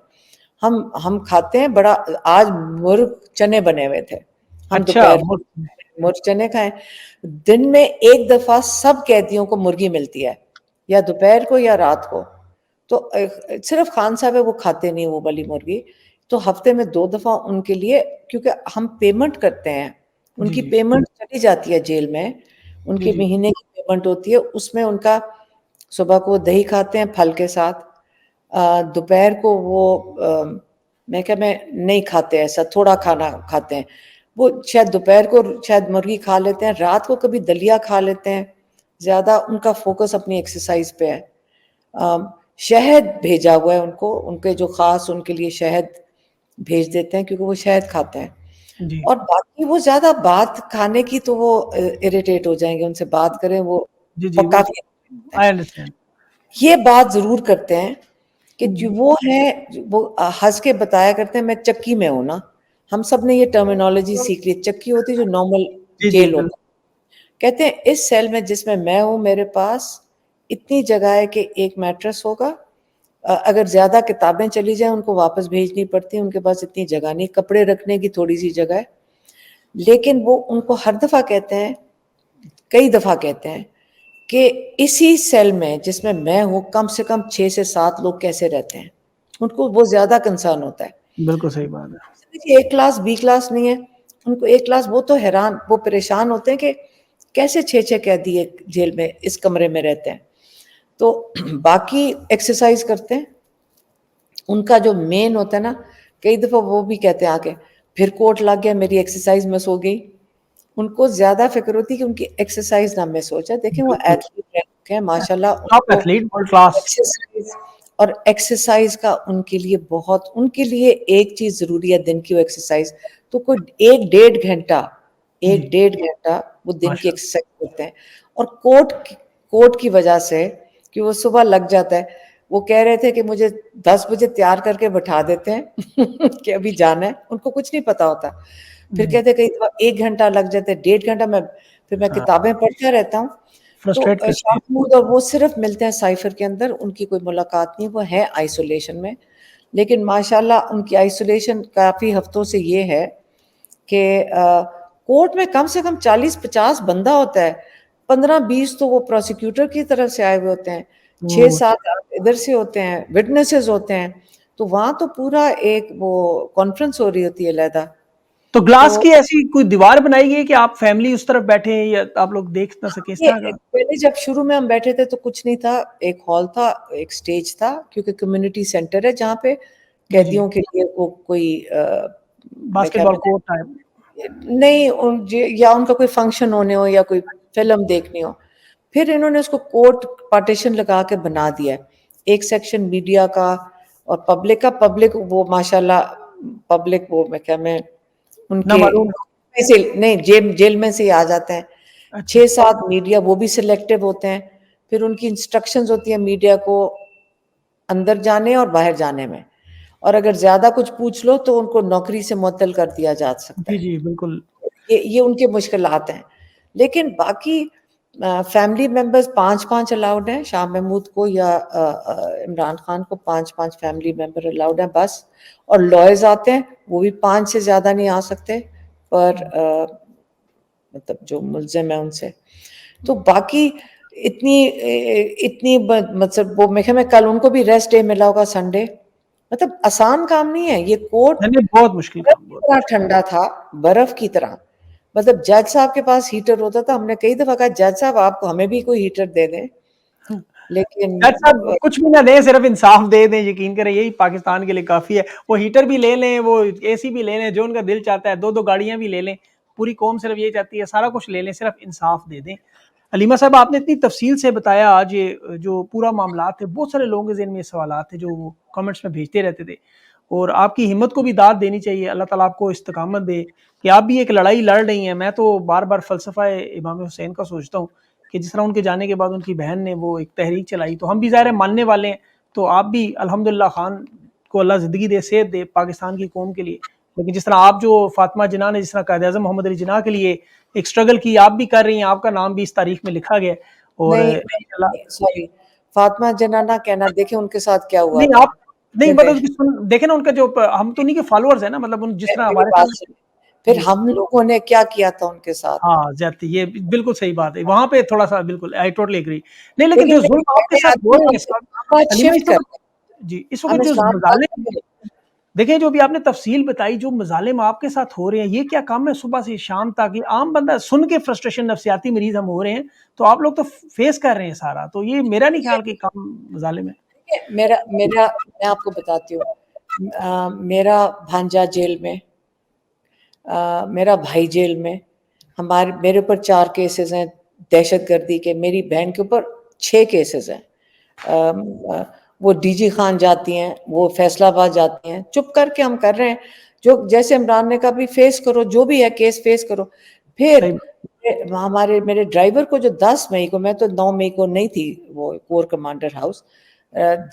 हम खाते हैं बड़ा आज मुर्ग चने बने हुए थे। हम अच्छा, दोपहर को मुर्ग चने खाए। दिन में एक दफ़ा सब कैदियों को मुर्गी मिलती है, या दोपहर को या रात को। तो सिर्फ़ खान साहब है वो खाते नहीं वो वाली मुर्गी। तो हफ़्ते में 2 दफ़ा उनके लिए क्योंकि हम पेमेंट करते हैं, जी, उनकी जी। पेमेंट चली जाती है जेल में, जी, उनके जी। महीने की पेमेंट होती है, उसमें उनका सुबह को दही खाते हैं फल के साथ। दोपहर को वो मैं क्या मैं नहीं खाते ऐसा, थोड़ा खाना खाते हैं। वो शायद दोपहर को शायद मुर्गी खा लेते हैं, रात को कभी दलिया खा लेते हैं। ज़्यादा उनका फ़ोकस अपनी एक्सरसाइज़ पे है। शहद भेजा हुआ है उनको, उनके जो ख़ास उनके लिए शहद भेज देते हैं क्योंकि वो शहद खाते हैं। जी। और बाकी वो ज़्यादा बात खाने की तो वो इरिटेट हो जाएँगे, उनसे बात करें वो जी, जी, वो काफ़ी आई अंडरस्टैंड। ये बात ज़रूर करते हैं कि जो हुँ, वो है वो हँस के बताया करते हैं मैं चक्की में हूँ ना। हम सब ने ये टर्मिनोलॉजी सीख ली, चक्की होती है जो नॉर्मल जी, जी, जेल बिल होता है। कहते हैं इस सेल में जिसमें मैं हूँ मेरे पास इतनी जगह है कि एक मैट्रेस होगा। अगर ज़्यादा किताबें चली जाएँ उनको वापस भेजनी पड़ती हैं, उनके पास इतनी जगह नहीं, कपड़े रखने की थोड़ी-सी जगह है। लेकिन वो उनको हर दफ़ा कहते हैं, कई दफ़ा कहते हैं कि इसी सेल में जिसमें मैं हूँ कम से कम 6 से 7 लोग कैसे रहते हैं। उनको वो ज़्यादा कंसर्न होता है। बिल्कुल सही बात है। देखिए ए क्लास, बी क्लास नहीं है। उनको ए क्लास वो तो हैरान वो परेशान होते हैं कि कैसे 6-6 कैदी एक जेल में इस कमरे में रहते हैं। तो बाकी एक्सरसाइज़ करते हैं। उनका जो मेन होता है ना, कई दफ़ा वो भी कहते हैं आके, फिर कोट लग गया मेरी एक्सरसाइज़ मिस हो गई। उनको ज़्यादा फ़िक्र होती है कि उनकी एक्सरसाइज़ ना मिस हो जाए। देखिए वो बिल्कुल, एथलीट रह चुके हैं माशाल्लाह टॉप उनको एथलीट वर्ल्ड क्लास। एक्सरसाइज़ और एक्सरसाइज़ का उनके लिए बहुत उनके लिए एक चीज़ ज़रूरी है दिन की वो एक्सरसाइज़। तो कोई 1 डेढ़ घंटा 1 जी, डेढ़ घंटा वो दिन की माशाल्लाह। एक्सरसाइज़ करते हैं। और कोर्ट की वजह से कि वो सुबह लग जाता है। वो कह रहे थे कि मुझे 10 बजे तैयार करके बिठा देते हैं कि अभी जाना है, उनको कुछ नहीं पता होता। फिर जी, कहते कई दफ़ा 1 घंटा लग जाता है, डेढ़ घंटा फिर मैं हाँ, किताबें पढ़ता रहता हूँ। तो फ्रस्ट्रेट करते हैं। शाहमूद और वो सिर्फ़ मिलते हैं साइफ़र के अंदर, उनकी कोई मुलाकात नहीं, वो हैं आइसोलेशन में। लेकिन माशाल्लाह उनकी आइसोलेशन काफ़ी हफ़्तों से ये है कि कोर्ट में कम से कम 40-50 बंदा होता है, 15-20 तो वो प्रोसिक्यूटर की तरफ से आए हुए होते हैं, ओह! 6-7 इधर से होते हैं, विटनेसेस होते हैं, तो वहाँ तो पूरा एक वो कॉन्फ्रेंस हो रही होती है अलहदा। तो ग्लास तो की ऐसी कोई दीवार बनाई गई है कि आप फैमिली उस तरफ बैठे हैं या आप लोग देख ना सकें इस ये तरह का? पहले जब शुरू में हम बैठे थे तो कुछ नहीं था, एक हॉल था, एक स्टेज था क्योंकि कम्युनिटी सेंटर है जहाँ पे जी, जी, कैदियों के लिए वो कोई मैं क्या बास्केटबॉल बताएँ कोर्ट टाइप। नहीं या उनका कोई फंक्शन होने हो या कोई फ़िल्म देखनी हो। फिर इन्होंने उसको कोर्ट पार्टीशन लगा के बना दिया है। एक सेक्शन मीडिया का और पब्लिक का, पब्लिक वो माशाल्लाह पब्लिक वो मैं ना उनके मालूम। में से नहीं जेल में से ही आ जाते हैं। अच्छा, 6-7 मीडिया वो भी सिलेक्टिव होते हैं। फिर उनकी इंस्ट्रक्शंस होती हैं मीडिया को अंदर जाने और बाहर जाने में। और अगर ज़्यादा कुछ पूछ लो तो उनको नौकरी से मुअत्तल कर दिया जा सकता जी, है। जी, बिल्कुल। ये उनके मुश्किलात हैं। लेकिन बाकी फैमिली मेंबर्स 5-5 अलाउड हैं, शाह महमूद को या इमरान खान को 5-5 फैमिली मेंबर अलाउड हैं बस। और लॉयर्स आते हैं, वो भी 5 से ज़्यादा नहीं आ सकते पर मतलब जो मुल्ज़िम है उनसे। तो बाकी इतनी मतलब वो मैं कल उनको भी रेस्ट डे मिला होगा संडे। मतलब आसान काम नहीं है ये कोर्ट। नहीं, नहीं, बहुत मुश्किल बर्फ काम, की बहुत तरह ठंडा था, बर्फ की तरह। मतलब जज साहब के पास हीटर होता था, हमने कई दफा कहा जज साहब आप हमें भी कोई हीटर दे दें, लेकिन जज साहब कुछ भी ना दें, सिर्फ इंसाफ दे दें, यकीन करें यही पाकिस्तान के लिए काफी है। वो हीटर भी ले लें, वो एसी भी ले लें, जो उनका दिल चाहता है, 2-2 गाड़ियां भी ले लें, पूरी कौम सिर्फ ये चाहती है सारा कुछ ले लें, सिर्फ इंसाफ दे दें। अलीमा साहब, आपने इतनी तफसील से बताया आज ये जो पूरा मामला थे, बहुत सारे लोगों के ज़हन में सवाल थे जो वो कमेंट्स में भेजते रहते थे, और आपकी हिम्मत को भी दाद देनी चाहिए, अल्लाह ताला आपको इस्तकामत दे कि आप भी एक लड़ाई लड़ रही हैं। मैं तो बार बार फ़लसफ़ा इमाम हुसैन का सोचता हूँ कि जिस तरह उनके जाने के बाद उनकी बहन ने वो एक तहरीक चलाई, तो हम भी ज़ाहिर है मानने वाले हैं, तो आप भी अल्हम्दुलिल्लाह खान को अल्लाह ज़िंदगी दे, सेहत दे पाकिस्तान की कौम के लिए। लेकिन जिस तरह आप जो फातिमा जिन्ना ने जिस तरह कायद-ए-आज़म मोहम्मद अली जिन्ना के लिए एक स्ट्रगल की, आप भी कर रही हैं, आपका नाम भी इस तारीख में लिखा गया है, और नहीं इंशाल्लाह नहीं सॉरी, फातिमा जनाना कहना, देखे उनके साथ क्या हुआ नहीं था। आप नहीं, मेरे मतलब कि सुन देखें ना उनका जो हम तो उन्हीं के फॉलोअर्स हैं ना, मतलब उन जिस तरह मेरी हमारे बात साथ। सुनिए, फिर जी, हम लोगों ने क्या किया था उनके साथ। हाँ, ज़्यादती ये बिल्कुल सही बात है। वहाँ पे थोड़ा-सा बिल्कुल आई टोटली एग्री। नहीं, लेकिन लेकिन जो मेरी ज़ुल्म आपके बहनें साथ आती हो हैं, रहे हम हैं इस वक़्त, इस्लामाबाद अलीमा शिफ्ट इस वक़्त, करते हैं, जी, इस हम वक़्त जो इस्लामाबाद मज़ालिम, में। देखिए जो भी आपने तफ़सील बताई, जो मज़ालिम आपके साथ हो रहे हैं, ये क्या काम है सुबह से शाम तक, ये आम बंदा सुन के फ्रस्ट्रेशन, नफ्सियाती मरीज़ हम हो रहे हैं, तो आप लोग तो फेस कर रहे हैं सारा, तो ये मेरा नहीं ख्याल कि काम मज़ालिम है। मेरा मेरा मैं आपको बताती हूँ, मेरा भांजा जेल में, मेरा भाई जेल में, हमारे मेरे ऊपर 4 केसेस हैं दहशतगर्दी के, मेरी बहन के ऊपर 6 केसेस हैं। अम, अ, वो डीजी खान जाती हैं, वो फैसलाबाद जाती हैं, चुप करके हम कर रहे हैं। जो जैसे इमरान ने कहा भी फेस करो, जो भी है केस फेस करो। फिर सही बात। हमारे मेरे ड्राइवर को जो 10 मई को, मैं तो 9 मई को नहीं थी वो कोर कमांडर हाउस,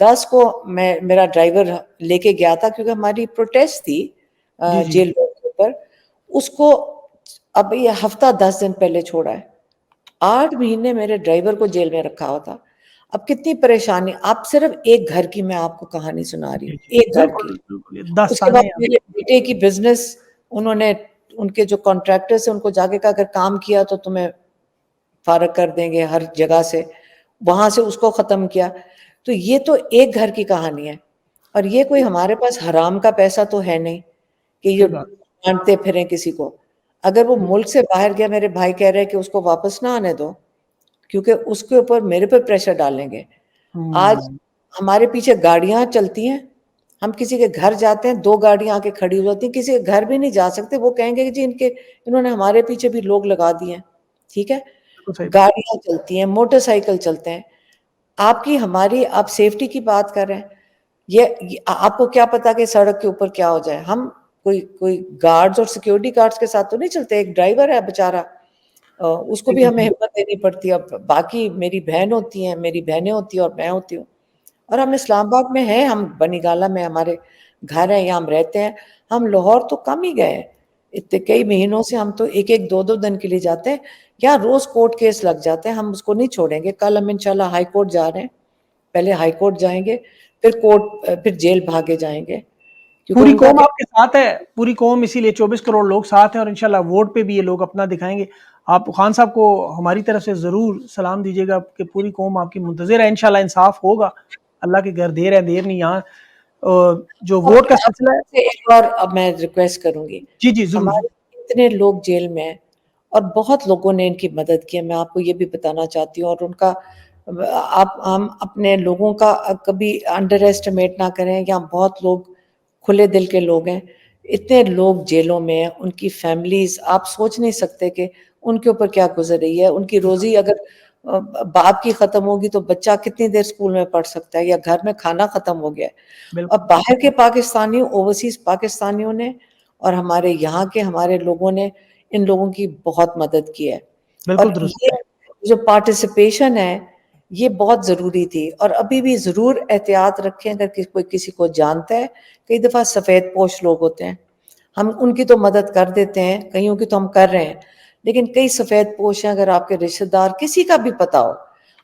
10 को मैं मेरा ड्राइवर लेके गया था क्योंकि हमारी प्रोटेस्ट थी जी, जी। जेल रोड के ऊपर। उसको अब ये हफ्ता 10 दिन पहले छोड़ा है। 8 महीने मेरे ड्राइवर को जेल में रखा हुआ था। अब कितनी परेशानी, आप सिर्फ एक घर की मैं आपको कहानी सुना रही जी, हूँ, जी। एक घर बिल्कुल, की। बिल्कुल, ये उसके बाद दास्तानें हैं। मेरे बेटे की बिज़नेस, उन्होंने उनके जो कॉन्ट्रैक्टर्स हैं उनको जाके कहा अगर काम किया तो तुम्हें फ़ारग कर देंगे हर जगह से। वहाँ से उसको ख़त्म किया। तो ये तो एक घर की कहानी है, और ये कोई हमारे पास हराम का पैसा तो है नहीं कि ये सही बात। बाँटते फिरें किसी को। अगर वो मुल्क से बाहर गया, मेरे भाई कह रहे हैं कि उसको वापस ना आने दो, क्योंकि उसके ऊपर मेरे पे प्रेशर डालेंगे। आज हुँ, हमारे पीछे गाड़ियाँ चलती हैं, हम किसी के घर जाते हैं, 2 गाड़ियाँ आके खड़ी हो जाती हैं, किसी के घर भी नहीं जा सकते, वो कहेंगे कि जी इन्होंने हमारे पीछे भी लोग लगा दिए हैं, ठीक है? बिल्कुल सही बात। गाड़ियाँ चलती हैं, मोटरसाइकिल चलते हैं, आपकी हमारी आप सेफ्टी की बात कर रहे हैं। ये आपको क्या पता कि सड़क के ऊपर क्या हो जाए? हम कोई कोई गार्ड्स और सिक्योरिटी गार्ड्स के साथ तो नहीं चलते, एक ड्राइवर है बेचारा, उसको भी बिल्कुल हमें सही। हिम्मत देनी पड़ती है। अब बाकी मेरी बहन होती हैं, मेरी बहनें होती हैं और मैं होती हूँ। और हम इस्लामाबाद में हैं, हम बनीगाला में हमारे घर हैं, यहाँ हम रहते हैं। हम लाहौर तो कम ही गए हैं। इतने कई महीनों से हम तो 1-1 2-2 दिन के लिए जाते हैं। यहाँ रोज़ कोर्ट केस लग जाते हैं, हम उसको नहीं छोड़ेंगे। कल हम इंशाल्लाह हाई कोर्ट जा रहे हैं। पहले हाई कोर्ट जाएँगे, फिर कोर्ट, फिर जेल भागे जाएँगे। क्योंकि पूरी उनका कौम क्या, आपके साथ है, पूरी कौम, इसीलिए 24 करोड़ लोग साथ हैं, और इंशाल्लाह वोट पे भी ये लोग अपना दिखाएँगे। आप खान साहब को हमारी तरफ से ज़रूर सलाम दीजिएगा कि पूरी कौम आपकी मुंतज़िर है, इंशाल्लाह इंसाफ होगा। अल्लाह के घर देर है, देर नहीं यहाँ। जो और वोट का मैं सिलसिला है। आपसे एक और अब मैं रिक्वेस्ट करूँगी। जी, जी, ज़रूर, ज़रूर। हमारे इतने लोग जेल में हैं और बहुत लोगों ने इनकी मदद की है, मैं आपको ये भी बताना चाहती हूँ। और उनका आप हम अपने लोगों का कभी अंडर एस्टिमेट ना करें। यहाँ बहुत लोग खुले दिल के लोग हैं। इतने लोग जेलों में हैं, उनकी फैमिलीज़, आप सोच नहीं सकते कि उनके ऊपर क्या गुज़र रही है। उनकी रोज़ी अगर बाप की ख़त्म होगी तो बच्चा कितनी देर स्कूल में पढ़ सकता है, या घर में खाना ख़त्म हो गया है। अब बिल्कुल, बाहर के पाकिस्तानियों, ओवरसीज़ पाकिस्तानियों ने और हमारे यहाँ के हमारे लोगों ने इन लोगों की बहुत मदद की है। बिल्कुल और दुरुस्त। ये जो पार्टिसिपेशन है, ये बहुत ज़रूरी थी, और अभी भी ज़रूर एहतियात रखें। अगर कोई किसी को जानता है, कई दफ़ा सफ़ेद पोश लोग होते हैं, हम उनकी तो मदद कर देते हैं, कईयों की तो हम कर रहे हैं, लेकिन कई सफ़ेद पोश हैं, अगर आपके रिश्तेदार किसी का भी पता हो,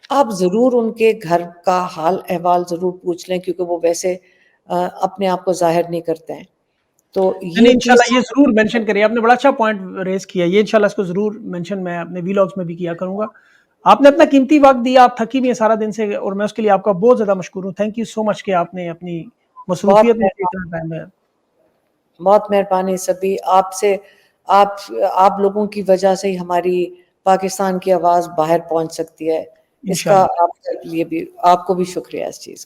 आप ज़रूर उनके घर का हाल अहवाल ज़रूर पूछ लें, क्योंकि वो वैसे अपने आप को ज़ाहिर नहीं करते हैं। तो नहीं, ये चीज़ इंशाल्लाह ये ज़रूर मेंशन करिए, आपने बड़ा अच्छा पॉइंट रेज़ किया, ये इंशाल्लाह इसको ज़रूर मेंशन मैं अपने व्लॉग्स में भी किया करूँगा। आपने अपना कीमती वक़्त दिया, आप थकी भी हैं सारा दिन से और मैं उसके लिए आपका बहुत ज़्यादा मशकूर हूँ। थैंक यू सो मच कि आपने अपनी बहुत मसरूफ़ियत में से मेहरबानी, इतना टाइम दिया। बहुत मेहरबानी सभी आपसे। आप लोगों की वजह से ही हमारी पाकिस्तान की आवाज़ बाहर पहुँच सकती है। इसका इंशाल्लाह। आपके लिए भी, आपको भी शुक्रिया इस चीज़ का।